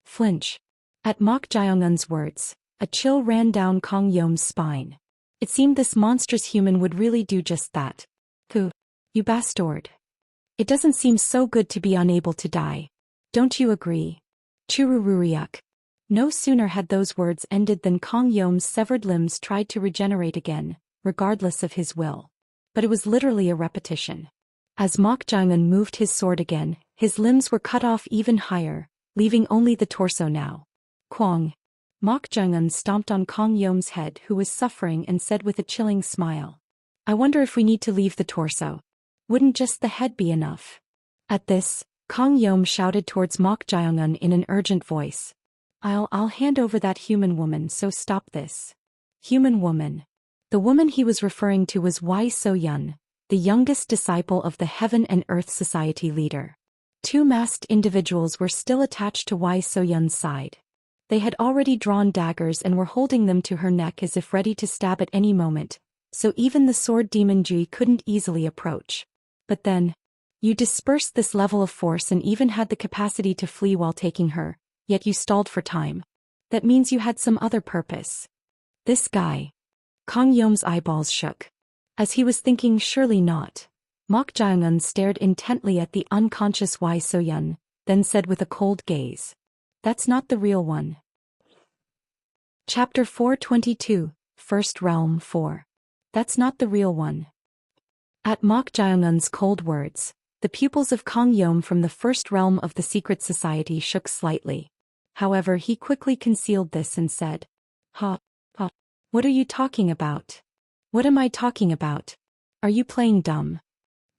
Flinch. At Mok Jangan's words, a chill ran down Kong Yom's spine. It seemed this monstrous human would really do just that. You bastard. It doesn't seem so good to be unable to die. Don't you agree? Churururiak. No sooner had those words ended than Kong Yom's severed limbs tried to regenerate again, regardless of his will. But it was literally a repetition. As Mok Jangan moved his sword again, his limbs were cut off even higher, leaving only the torso now. Kwong. Mok Jangan stomped on Kong Yom's head, who was suffering, and said with a chilling smile, "I wonder if we need to leave the torso. Wouldn't just the head be enough?" At this, Kong Yom shouted towards Mok Jangan in an urgent voice. I'll hand over that human woman, so stop this." Human woman. The woman he was referring to was Wai So Yun, the youngest disciple of the Heaven and Earth Society leader. 2 masked individuals were still attached to Wai So Yun's side. They had already drawn daggers and were holding them to her neck as if ready to stab at any moment, so even the sword demon Ji couldn't easily approach. But then, you dispersed this level of force and even had the capacity to flee while taking her, yet you stalled for time. That means you had some other purpose. This guy. Kang Yom's eyeballs shook. As he was thinking surely not, Mok Jae-eun stared intently at the unconscious Wai So-yeon, then said with a cold gaze, "That's not the real one." Chapter 422, First Realm 4. That's not the real one. At Mok Jae-eun's cold words, the pupils of Kang Yom from the First Realm of the Secret Society shook slightly. However, he quickly concealed this and said, "Ha, ha, what are you talking about? What am I talking about? Are you playing dumb?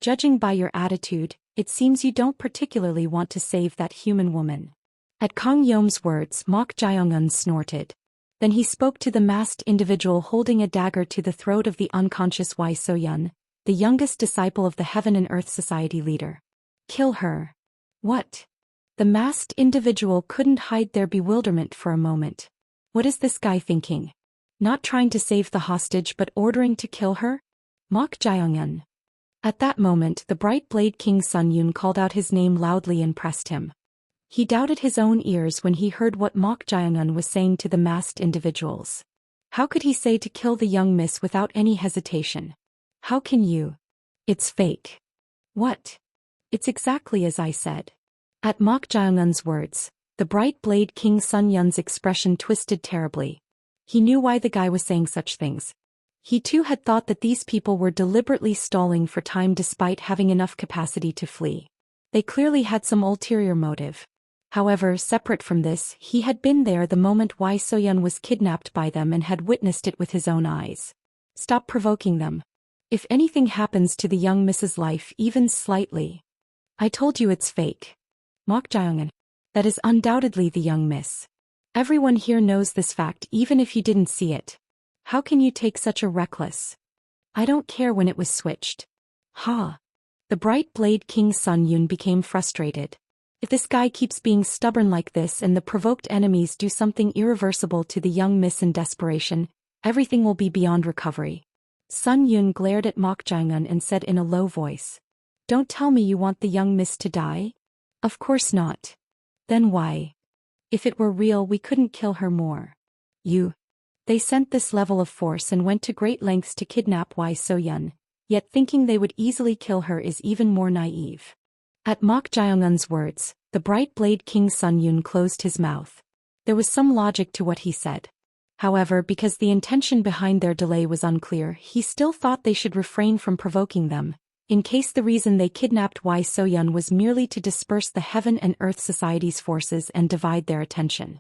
Judging by your attitude, it seems you don't particularly want to save that human woman." At Kang Yom's words, Mok Jae-eun snorted. Then he spoke to the masked individual holding a dagger to the throat of the unconscious Wai So-yeon, the youngest disciple of the Heaven and Earth Society leader. "Kill her." "What?" The masked individual couldn't hide their bewilderment for a moment. What is this guy thinking? Not trying to save the hostage but ordering to kill her? Mok Jae-eun. At that moment, the bright Blade King Sun Yun called out his name loudly and pressed him. He doubted his own ears when he heard what Mok Jae-eun was saying to the masked individuals. How could he say to kill the young miss without any hesitation? How can you? It's fake. What? It's exactly as I said. At Mok Jae-eun's words, the bright Blade King Sun Yun's expression twisted terribly. He knew why the guy was saying such things. He too had thought that these people were deliberately stalling for time despite having enough capacity to flee. They clearly had some ulterior motive. However, separate from this, he had been there the moment Wai So-yeon was kidnapped by them and had witnessed it with his own eyes. Stop provoking them. If anything happens to the young Mrs. Life even slightly. I told you it's fake. Mok Jae-eun. That is undoubtedly the young miss. Everyone here knows this fact even if you didn't see it. How can you take such a reckless? I don't care when it was switched. Ha. The bright Blade King Sun Yun became frustrated. If this guy keeps being stubborn like this and the provoked enemies do something irreversible to the young miss in desperation, everything will be beyond recovery. Sun Yun glared at Mok Jae-eun and said in a low voice, "Don't tell me you want the young miss to die? Of course not. Then why? If it were real, we couldn't kill her more. They sent this level of force and went to great lengths to kidnap Wai So-yeon, yet thinking they would easily kill her is even more naive." At Mok Jae-eun's words, the bright Blade King Sun Yun closed his mouth. There was some logic to what he said. However, because the intention behind their delay was unclear, he still thought they should refrain from provoking them, in case the reason they kidnapped Wai So-yeon was merely to disperse the Heaven and Earth Society's forces and divide their attention.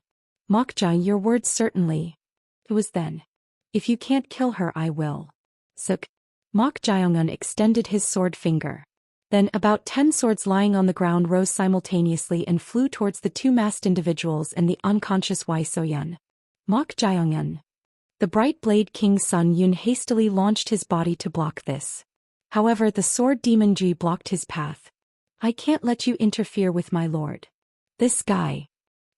"Mok Jae, your words certainly." It was then. "If you can't kill her, I will." Suk. Mok Jae-eun extended his sword finger. Then about 10 swords lying on the ground rose simultaneously and flew towards the two masked individuals and the unconscious Wai So-yeon. Mok Jae-eun. The bright Blade King Sun Yun hastily launched his body to block this. However, the sword demon Ji blocked his path. "I can't let you interfere with my lord. This guy."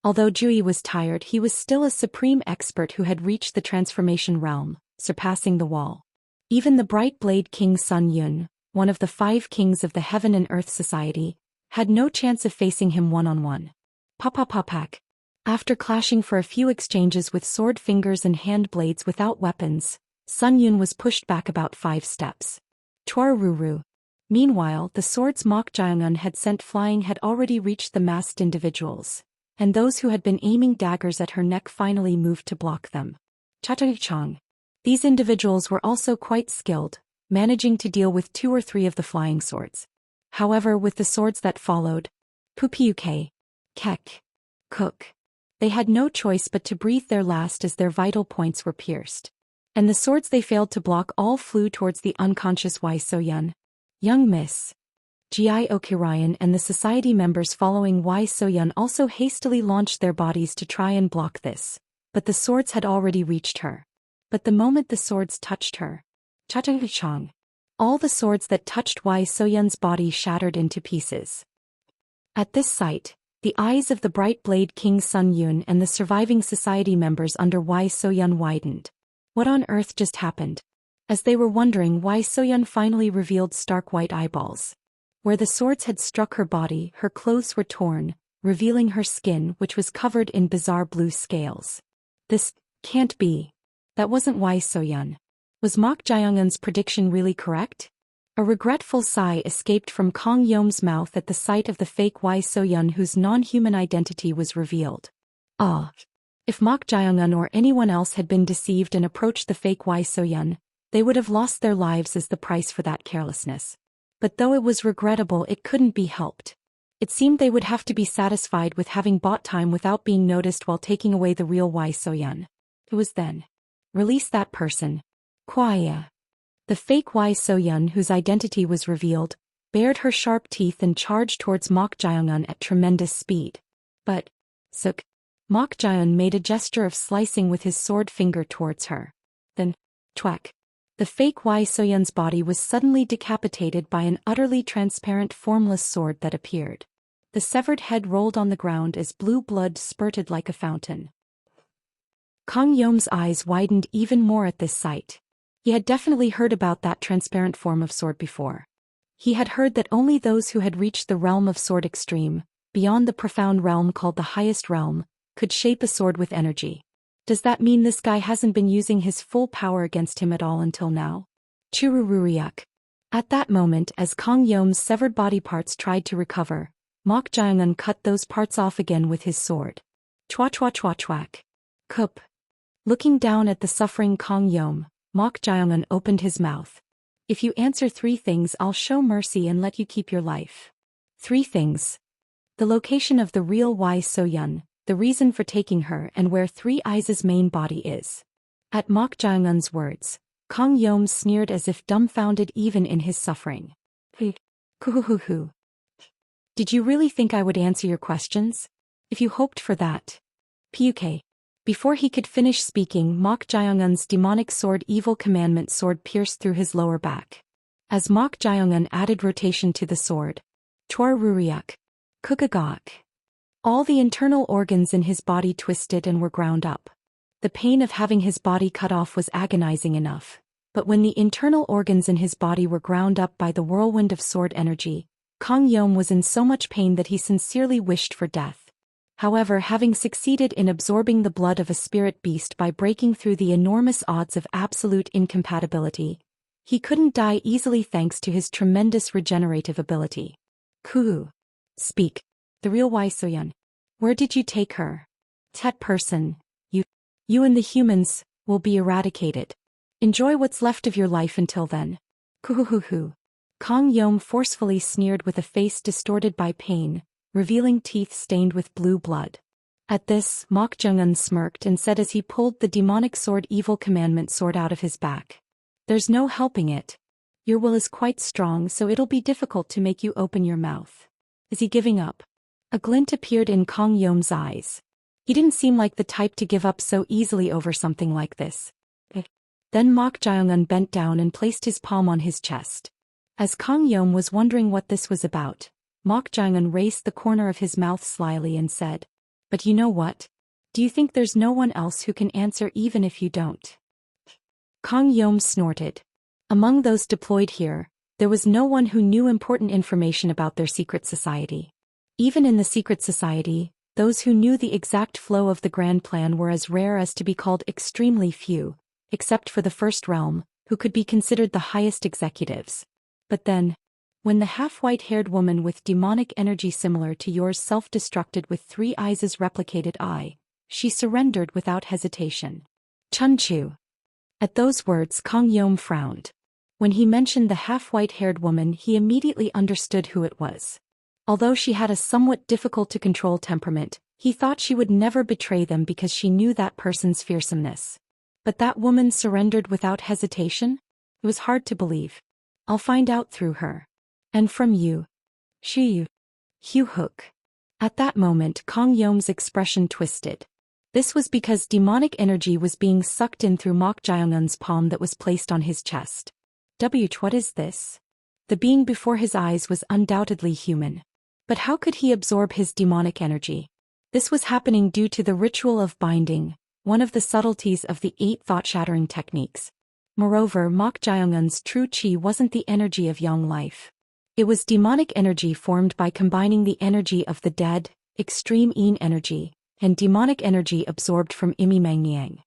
Although Jui was tired, he was still a supreme expert who had reached the transformation realm, surpassing the wall. Even the bright Blade King Sun Yun, one of the 5 kings of the Heaven and Earth Society, had no chance of facing him one-on-one. Papak. After clashing for a few exchanges with sword fingers and hand blades without weapons, Sun Yun was pushed back about 5 steps. Chwaruru. Meanwhile, the swords Mok Jae-eun had sent flying had already reached the masked individuals, and those who had been aiming daggers at her neck finally moved to block them. Cha-cha-chong. These individuals were also quite skilled, managing to deal with 2 or 3 of the flying swords. However, with the swords that followed, Pupiuke, Kek, Cook, they had no choice but to breathe their last as their vital points were pierced. And the swords they failed to block all flew towards the unconscious Wai So-yeon. Young Miss Gi Okirayan and the society members following Wai So-yeon also hastily launched their bodies to try and block this, but the swords had already reached her. But the moment the swords touched her, cha-cha-chong, all the swords that touched Wai So-yeon's body shattered into pieces. At this sight, the eyes of the bright Blade King Sun Yun and the surviving society members under Wai So-yeon widened. What on earth just happened? As they were wondering, Wai So-yeon finally revealed stark white eyeballs. Where the swords had struck her body, her clothes were torn, revealing her skin, which was covered in bizarre blue scales. This can't be. That wasn't Wai So-yeon. Was Mok Jaeyoungun's prediction really correct? A regretful sigh escaped from Kang Yom's mouth at the sight of the fake Wai So-yun whose non-human identity was revealed. Ah! If Mok Jaeyoungun or anyone else had been deceived and approached the fake Wai So-yun, they would have lost their lives as the price for that carelessness. But though it was regrettable, it couldn't be helped. It seemed they would have to be satisfied with having bought time without being noticed while taking away the real Wai So-yun. It was then. Release that person. Kwaya. The fake Wai So-yun, whose identity was revealed, bared her sharp teeth and charged towards Mok Jaeyoungun at tremendous speed. But, Suk. Mok Jaeyoung made a gesture of slicing with his sword finger towards her. Then, twack. The fake Wai So-yun's body was suddenly decapitated by an utterly transparent formless sword that appeared. The severed head rolled on the ground as blue blood spurted like a fountain. Kang Yom's eyes widened even more at this sight. He had definitely heard about that transparent form of sword before. He had heard that only those who had reached the realm of sword extreme, beyond the profound realm called the highest realm, could shape a sword with energy. Does that mean this guy hasn't been using his full power against him at all until now? Churururiak. At that moment, as Kang Yom's severed body parts tried to recover, Mok Jaeyoungun cut those parts off again with his sword. Chwa chwa chwa chwak. Kup. Looking down at the suffering Kang Yom, Mok Jaeyoungun opened his mouth. If you answer 3 things, I'll show mercy and let you keep your life. 3 things. The location of the real Wai So-yun, the reason for taking her, and where Three Eyes' main body is. At Mok Jaeyoungun's words, Kang Yom sneered as if dumbfounded even in his suffering. Kuhuhuhu. Did you really think I would answer your questions? If you hoped for that. Puk. Before he could finish speaking, Mok Jaeyoungun's demonic sword evil commandment sword pierced through his lower back. As Mok Jaeyoungun added rotation to the sword. Chwar Ruriak. Kukagak. All the internal organs in his body twisted and were ground up. The pain of having his body cut off was agonizing enough, but when the internal organs in his body were ground up by the whirlwind of sword energy, Kang Yom was in so much pain that he sincerely wished for death. However, having succeeded in absorbing the blood of a spirit beast by breaking through the enormous odds of absolute incompatibility, he couldn't die easily thanks to his tremendous regenerative ability. Kuhu. Speak. The real Wai So-yun. Where did you take her? That person, you and the humans, will be eradicated. Enjoy what's left of your life until then. Kuhuhuhu. Kang Yom forcefully sneered with a face distorted by pain, revealing teeth stained with blue blood. At this, Mok Jaeyoungun smirked and said as he pulled the demonic sword evil commandment sword out of his back. There's no helping it. Your will is quite strong, so it'll be difficult to make you open your mouth. Is he giving up? A glint appeared in Kang Yom's eyes. He didn't seem like the type to give up so easily over something like this. Then Mok Jaeyoungun bent down and placed his palm on his chest. As Kang Yom was wondering what this was about, Mok Jaeyoungun raised the corner of his mouth slyly and said, "But you know what? Do you think there's no one else who can answer even if you don't?" Kang Yom snorted. Among those deployed here, there was no one who knew important information about their secret society. Even in the secret society, those who knew the exact flow of the grand plan were as rare as to be called extremely few, except for the first realm, who could be considered the highest executives. But then, when the half-white-haired woman with demonic energy similar to yours self-destructed with Three Eyes' replicated eye, she surrendered without hesitation. Chunchu. At those words Kang Yom frowned. When he mentioned the half-white-haired woman, he immediately understood who it was. Although she had a somewhat difficult-to-control temperament, he thought she would never betray them because she knew that person's fearsomeness. But that woman surrendered without hesitation? It was hard to believe. I'll find out through her. And from you. Shiyu. Hugh Hook. At that moment Kang Yom's expression twisted. This was because demonic energy was being sucked in through Mok Jaeyoungun's palm that was placed on his chest. What is this? The being before his eyes was undoubtedly human. But how could he absorb his demonic energy? This was happening due to the ritual of binding, one of the subtleties of the 8 thought-shattering techniques. Moreover, Mok Jaeyoungun's true chi wasn't the energy of young life. It was demonic energy formed by combining the energy of the dead, extreme yin energy, and demonic energy absorbed from Imi Mangyang.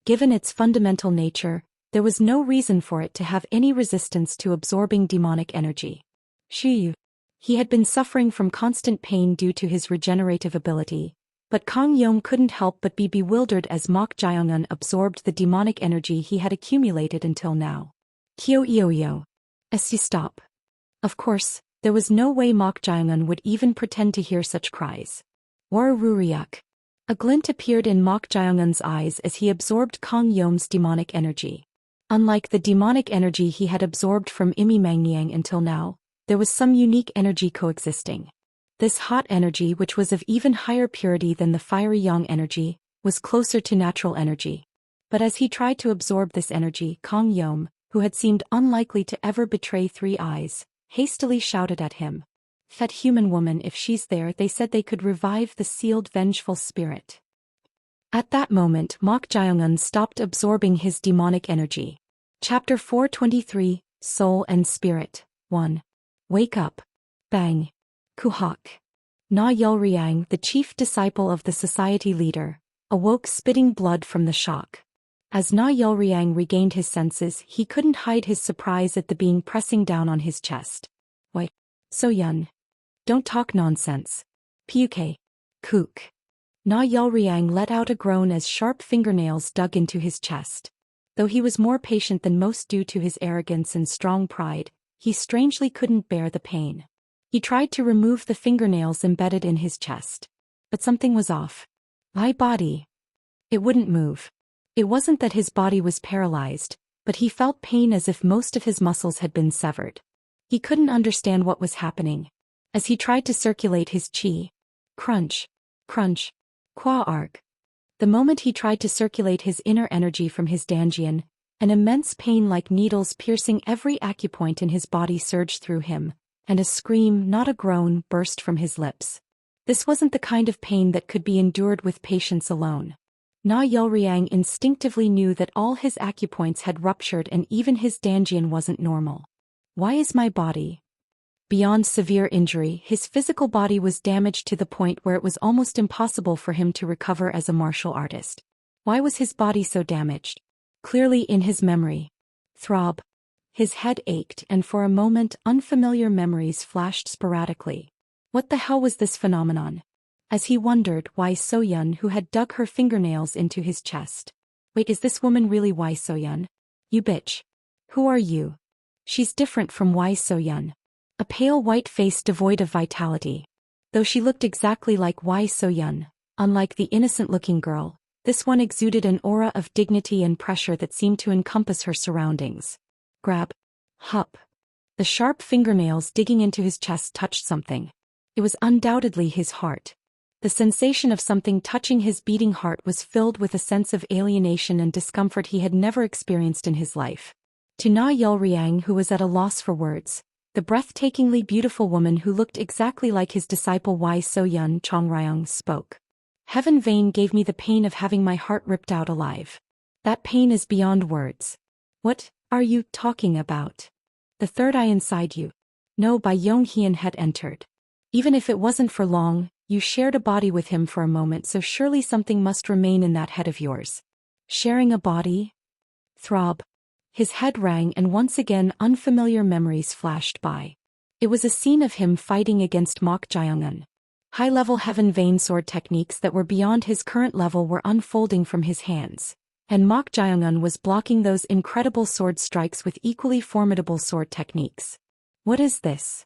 Given its fundamental nature, There was no reason for it to have any resistance to absorbing demonic energy. He had been suffering from constant pain due to his regenerative ability, but Kang Yong couldn't help but be bewildered as Mok Jae-eun absorbed the demonic energy he had accumulated until now. Kyo Ioyo. Stop. Of course, there was no way Mok Jae-eun would even pretend to hear such cries. Warururiak. A glint appeared in Mok Jae-eun's eyes as he absorbed Kang Yong's demonic energy. Unlike the demonic energy he had absorbed from Imi Mangyang until now, there was some unique energy coexisting. This hot energy, which was of even higher purity than the fiery yang energy, was closer to natural energy. But as he tried to absorb this energy, Kang Yong, who had seemed unlikely to ever betray Three Eyes, hastily shouted at him. Fat human woman, if she's there, they said they could revive the sealed vengeful spirit. At that moment, Mok Jae-eun stopped absorbing his demonic energy. Chapter 423, Soul and Spirit, 1. Wake up. Bang. Kuhak. Na Yulriang, the chief disciple of the society leader, awoke spitting blood from the shock. As Na Yulriang regained his senses, he couldn't hide his surprise at the being pressing down on his chest. Wait. So-yun. Don't talk nonsense. Puke. Kook. Na Yulriang let out a groan as sharp fingernails dug into his chest. Though he was more patient than most due to his arrogance and strong pride, he strangely couldn't bear the pain. He tried to remove the fingernails embedded in his chest. But something was off. My body. It wouldn't move. It wasn't that his body was paralyzed, but he felt pain as if most of his muscles had been severed. He couldn't understand what was happening. As he tried to circulate his chi. Crunch. Crunch. Qua arg. The moment he tried to circulate his inner energy from his danjian, an immense pain like needles piercing every acupoint in his body surged through him, and a scream, not a groan, burst from his lips. This wasn't the kind of pain that could be endured with patience alone. Na Yulriang instinctively knew that all his acupoints had ruptured and even his danjian wasn't normal. Why is my body? Beyond severe injury, his physical body was damaged to the point where it was almost impossible for him to recover as a martial artist. Why was his body so damaged? Clearly in his memory. Throb. His head ached and for a moment unfamiliar memories flashed sporadically. What the hell was this phenomenon? As he wondered, Wai So-yun, who had dug her fingernails into his chest. Wait, is this woman really Wai So-yun? You bitch. Who are you? She's different from Wai So-yun. A pale white face devoid of vitality. Though she looked exactly like Wai So-yun, unlike the innocent-looking girl, this one exuded an aura of dignity and pressure that seemed to encompass her surroundings. Grab. Hup. The sharp fingernails digging into his chest touched something. It was undoubtedly his heart. The sensation of something touching his beating heart was filled with a sense of alienation and discomfort he had never experienced in his life. To Na Yulriang, who was at a loss for words, the breathtakingly beautiful woman who looked exactly like his disciple Wai So-yun, Chongryong, spoke. Heaven Vane gave me the pain of having my heart ripped out alive. That pain is beyond words. What are you talking about? The third eye inside you. No, Bai Yonghyun had entered. Even if it wasn't for long, you shared a body with him for a moment, so surely something must remain in that head of yours. Sharing a body? Throb. His head rang and once again unfamiliar memories flashed by. It was a scene of him fighting against Mok Jae-eun. High-level Heaven Vane sword techniques that were beyond his current level were unfolding from his hands, and Mok Jae-eun was blocking those incredible sword strikes with equally formidable sword techniques. What is this?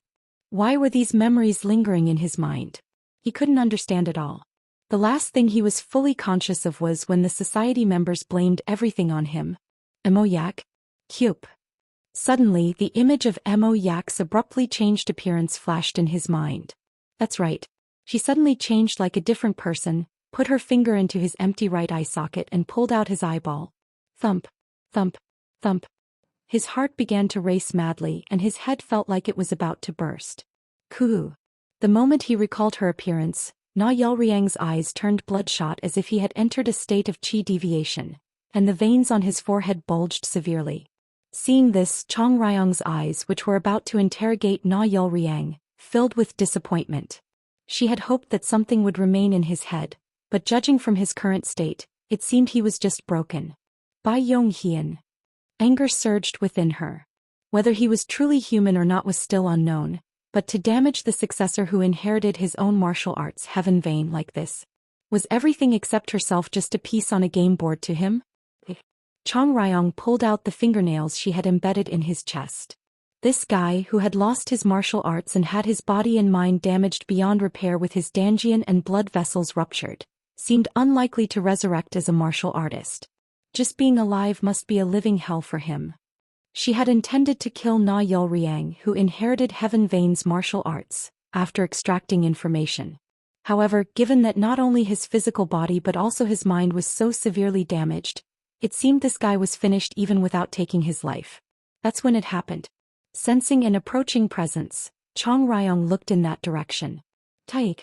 Why were these memories lingering in his mind? He couldn't understand it all. The last thing he was fully conscious of was when the society members blamed everything on him. Emo Yak? Kyup. Suddenly, the image of Emo Yak's abruptly changed appearance flashed in his mind. That's right. She suddenly changed like a different person, put her finger into his empty right eye socket and pulled out his eyeball. Thump. Thump. Thump. His heart began to race madly and his head felt like it was about to burst. Kuhu. The moment he recalled her appearance, Na Yulriang's eyes turned bloodshot as if he had entered a state of chi deviation, and the veins on his forehead bulged severely. Seeing this, Chong Ryong's eyes, which were about to interrogate Na Yulriang, filled with disappointment. She had hoped that something would remain in his head, but judging from his current state, it seemed he was just broken. Bai Yonghyun. Anger surged within her. Whether he was truly human or not was still unknown, but to damage the successor who inherited his own martial arts Heaven Vane like this. Was everything except herself just a piece on a game board to him? Chong Ryong pulled out the fingernails she had embedded in his chest. This guy who had lost his martial arts and had his body and mind damaged beyond repair with his Danjian and blood vessels ruptured, seemed unlikely to resurrect as a martial artist. Just being alive must be a living hell for him. She had intended to kill Na Yulriang, who inherited Heaven Vane's martial arts, after extracting information. However, given that not only his physical body but also his mind was so severely damaged, it seemed this guy was finished even without taking his life. That's when it happened. Sensing an approaching presence, Chong Ryong looked in that direction. Taik.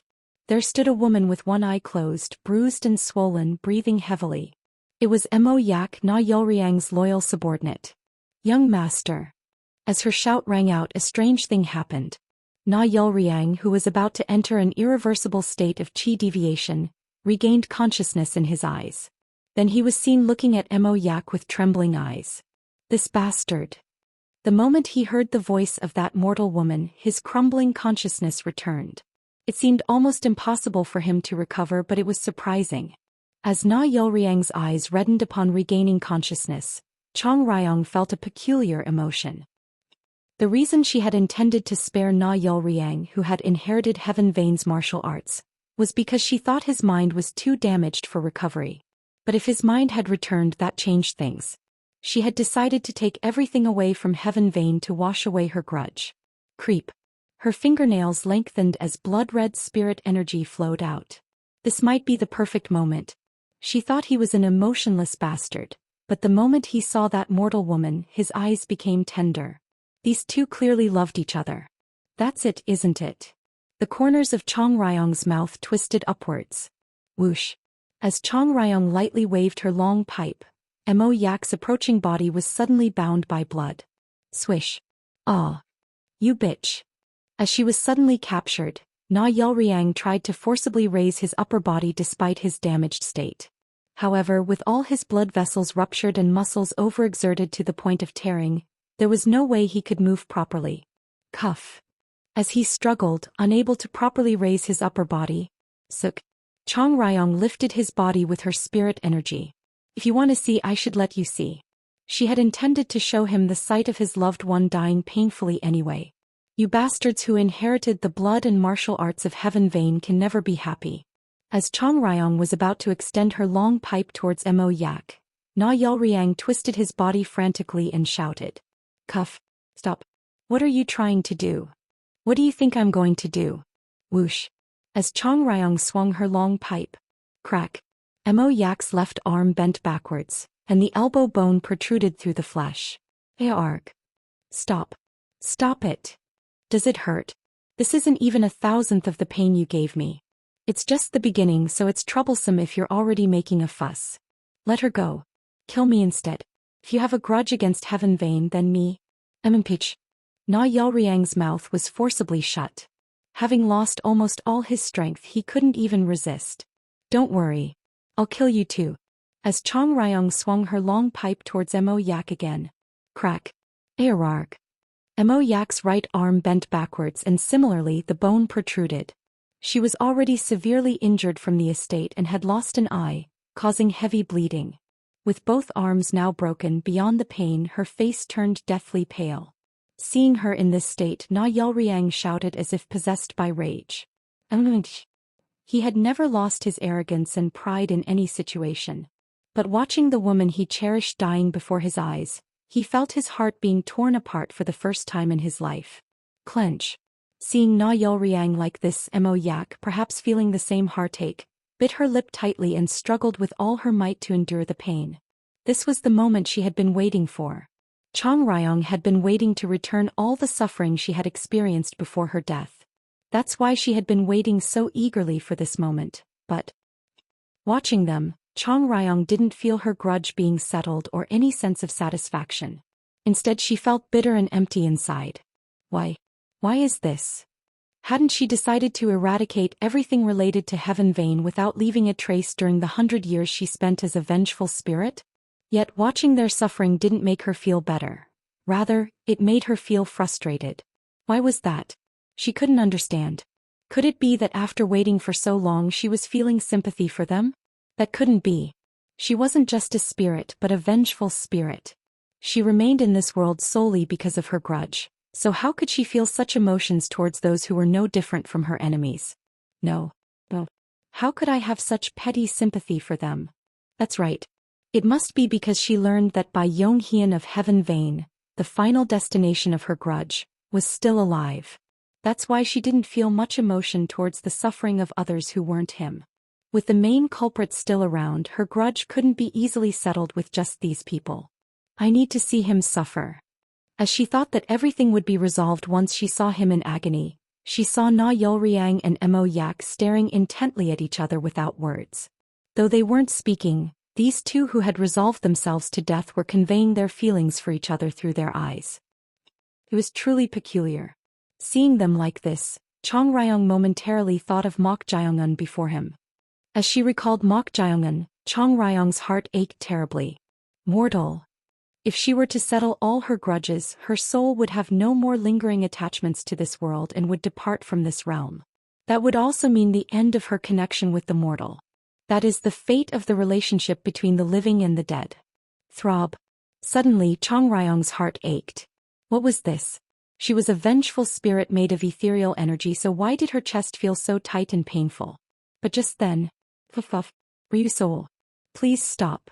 There stood a woman with one eye closed, bruised and swollen, breathing heavily. It was Mo Yak, Na Yulriang's loyal subordinate. Young master. As her shout rang out, a strange thing happened. Na Yulriang, who was about to enter an irreversible state of qi deviation, regained consciousness in his eyes. Then he was seen looking at Mo Yak with trembling eyes. This bastard. The moment he heard the voice of that mortal woman, his crumbling consciousness returned. It seemed almost impossible for him to recover, but it was surprising. As Na Yulriang's eyes reddened upon regaining consciousness, Chong Ryong felt a peculiar emotion. The reason she had intended to spare Na Yulriang, who had inherited Heaven Vane's martial arts, was because she thought his mind was too damaged for recovery. But if his mind had returned, that changed things. She had decided to take everything away from Heaven Vane to wash away her grudge. Creep. Her fingernails lengthened as blood-red spirit energy flowed out. This might be the perfect moment. She thought he was an emotionless bastard, but the moment he saw that mortal woman, his eyes became tender. These two clearly loved each other. That's it, isn't it? The corners of Chong Ryong's mouth twisted upwards. Whoosh. As Chong Ryong lightly waved her long pipe, Mo Yak's approaching body was suddenly bound by blood. Swish. Ah. You bitch. As she was suddenly captured, Na Yulriang tried to forcibly raise his upper body despite his damaged state. However, with all his blood vessels ruptured and muscles overexerted to the point of tearing, there was no way he could move properly. Cuff. As he struggled, unable to properly raise his upper body, Suk. Chong Ryong lifted his body with her spirit energy. If you want to see, I should let you see. She had intended to show him the sight of his loved one dying painfully anyway. You bastards who inherited the blood and martial arts of Heaven Vane can never be happy. As Chong Ryong was about to extend her long pipe towards Mo Yak, Na Yulriang twisted his body frantically and shouted. Cuff. Stop. What are you trying to do? What do you think I'm going to do? Whoosh. As Chong Ryong swung her long pipe. Crack. Mo Yak's left arm bent backwards, and the elbow bone protruded through the flesh. Arg. Stop. Stop it. Does it hurt? This isn't even 1,000th of the pain you gave me. It's just the beginning, so it's troublesome if you're already making a fuss. Let her go. Kill me instead. If you have a grudge against Heaven Vane, then me. Pitch. Na Yulriang's mouth was forcibly shut. Having lost almost all his strength, he couldn't even resist. Don't worry. I'll kill you too. As Chong Ryong swung her long pipe towards Mo Yak again. Crack. Ararg. Mo Yak's right arm bent backwards and similarly the bone protruded. She was already severely injured from the estate and had lost an eye, causing heavy bleeding. With both arms now broken beyond the pain, her face turned deathly pale. Seeing her in this state, Na Yulriang shouted as if possessed by rage. He had never lost his arrogance and pride in any situation. But watching the woman he cherished dying before his eyes, he felt his heart being torn apart for the first time in his life. Clench. Seeing Na Yulriang like this, Mo Yak, perhaps feeling the same heartache, bit her lip tightly and struggled with all her might to endure the pain. This was the moment she had been waiting for. Chong Ryong had been waiting to return all the suffering she had experienced before her death. That's why she had been waiting so eagerly for this moment, but watching them, Chong Ryong didn't feel her grudge being settled or any sense of satisfaction. Instead, she felt bitter and empty inside. Why? Why is this? Hadn't she decided to eradicate everything related to Heaven Vane without leaving a trace during the 100 years she spent as a vengeful spirit? Yet watching their suffering didn't make her feel better. Rather, it made her feel frustrated. Why was that? She couldn't understand. Could it be that after waiting for so long she was feeling sympathy for them? That couldn't be. She wasn't just a spirit but a vengeful spirit. She remained in this world solely because of her grudge. So how could she feel such emotions towards those who were no different from her enemies? No. How could I have such petty sympathy for them? That's right. It must be because she learned that Bai Yonghian of Heaven Vane, the final destination of her grudge, was still alive. That's why she didn't feel much emotion towards the suffering of others who weren't him. With the main culprit still around, her grudge couldn't be easily settled with just these people. I need to see him suffer. As she thought that everything would be resolved once she saw him in agony, she saw Na Yulriang and Mo Yak staring intently at each other without words. Though they weren't speaking, these two who had resolved themselves to death were conveying their feelings for each other through their eyes. It was truly peculiar. Seeing them like this, Chong Ryong momentarily thought of Mok Jiongun before him. As she recalled Mok Jiongun, Chong Ryong's heart ached terribly. Mortal. If she were to settle all her grudges, her soul would have no more lingering attachments to this world and would depart from this realm. That would also mean the end of her connection with the mortal. That is the fate of the relationship between the living and the dead. Throb. Suddenly Chong Ryong's heart ached. What was this? She was a vengeful spirit made of ethereal energy, so why did her chest feel so tight and painful? But just then, Ryu soul. Please stop.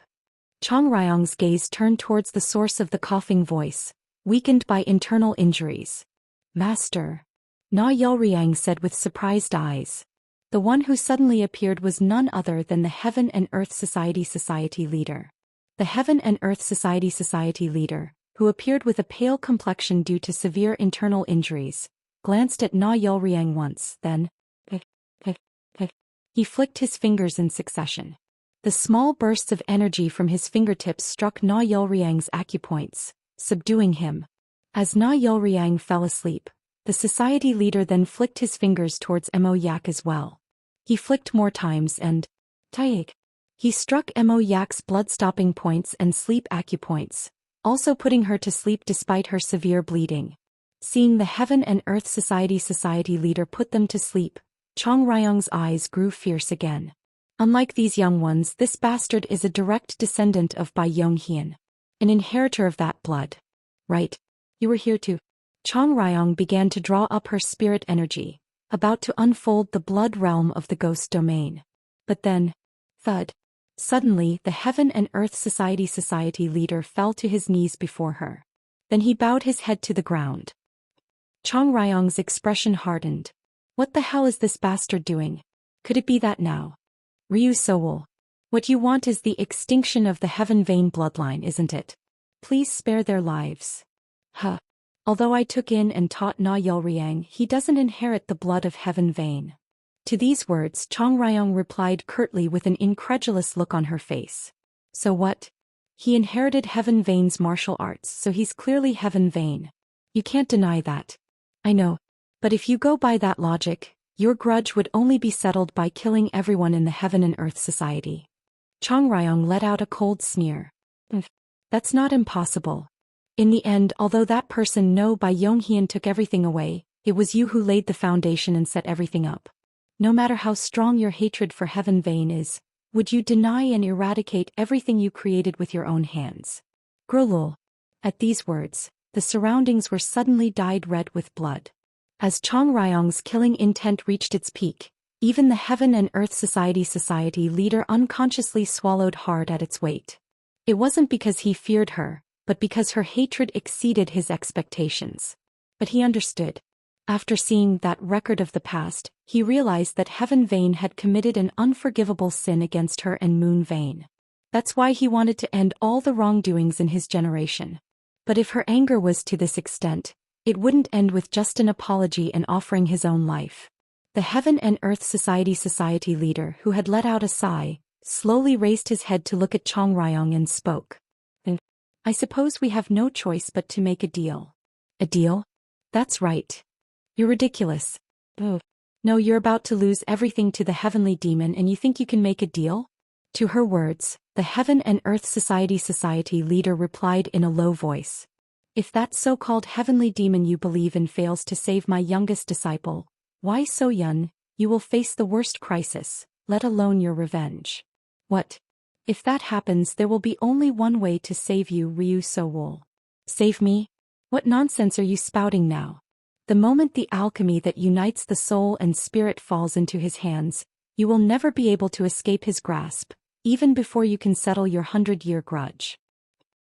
Chong Ryong's gaze turned towards the source of the coughing voice, weakened by internal injuries. Master. Na Yulriang said with surprised eyes. The one who suddenly appeared was none other than the Heaven and Earth Society leader. The Heaven and Earth Society leader, who appeared with a pale complexion due to severe internal injuries, glanced at Na Yulriang once, then he flicked his fingers in succession. The small bursts of energy from his fingertips struck Na Yulriang's acupoints, subduing him. As Na Yulriang fell asleep, the society leader then flicked his fingers towards Mo Yak as well. He flicked more times and he struck Mo Yak's blood-stopping points and sleep acupoints, also putting her to sleep despite her severe bleeding. Seeing the Heaven and Earth Society leader put them to sleep, Chong Ryong's eyes grew fierce again. Unlike these young ones, this bastard is a direct descendant of Bai Yonghian, an inheritor of that blood. Right. You were here too. Chong Ryong began to draw up her spirit energy, about to unfold the blood realm of the ghost domain. But then, thud. Suddenly, the Heaven and Earth Society leader fell to his knees before her. Then he bowed his head to the ground. Chong Ryong's expression hardened. What the hell is this bastard doing? Could it be that now? Ryu Soul. What you want is the extinction of the Heaven Vane bloodline, isn't it? Please spare their lives. Huh. Although I took in and taught Na Yulriang, he doesn't inherit the blood of Heaven Vane. To these words, Chong Ryong replied curtly with an incredulous look on her face. So what? He inherited Heaven Vane's martial arts, so he's clearly Heaven Vane. You can't deny that. I know. But if you go by that logic, your grudge would only be settled by killing everyone in the Heaven and Earth Society. Chong Ryong let out a cold sneer. That's not impossible. In the end, although that person Bai Yonghian took everything away, it was you who laid the foundation and set everything up. No matter how strong your hatred for Heaven Vane is, would you deny and eradicate everything you created with your own hands? Grolul. At these words, the surroundings were suddenly dyed red with blood. As Chong Ryong's killing intent reached its peak, even the Heaven and Earth Society leader unconsciously swallowed hard at its weight. It wasn't because he feared her, but because her hatred exceeded his expectations. But he understood. After seeing that record of the past, he realized that Heaven Vane had committed an unforgivable sin against her and Moon Vane. That's why he wanted to end all the wrongdoings in his generation. But if her anger was to this extent, it wouldn't end with just an apology and offering his own life. The Heaven and Earth Society leader, who had let out a sigh, slowly raised his head to look at Chong Ryong and spoke. I suppose we have no choice but to make a deal. A deal? That's right. You're ridiculous. Oh. No, you're about to lose everything to the heavenly demon and you think you can make a deal? To her words, the Heaven and Earth Society leader replied in a low voice. If that so-called heavenly demon you believe in fails to save my youngest disciple, Wei So-yun, you will face the worst crisis, let alone your revenge. What? If that happens, there will be only one way to save you, Ryu So-wol. Save me? What nonsense are you spouting now? The moment the alchemy that unites the soul and spirit falls into his hands, you will never be able to escape his grasp, even before you can settle your 100-year grudge.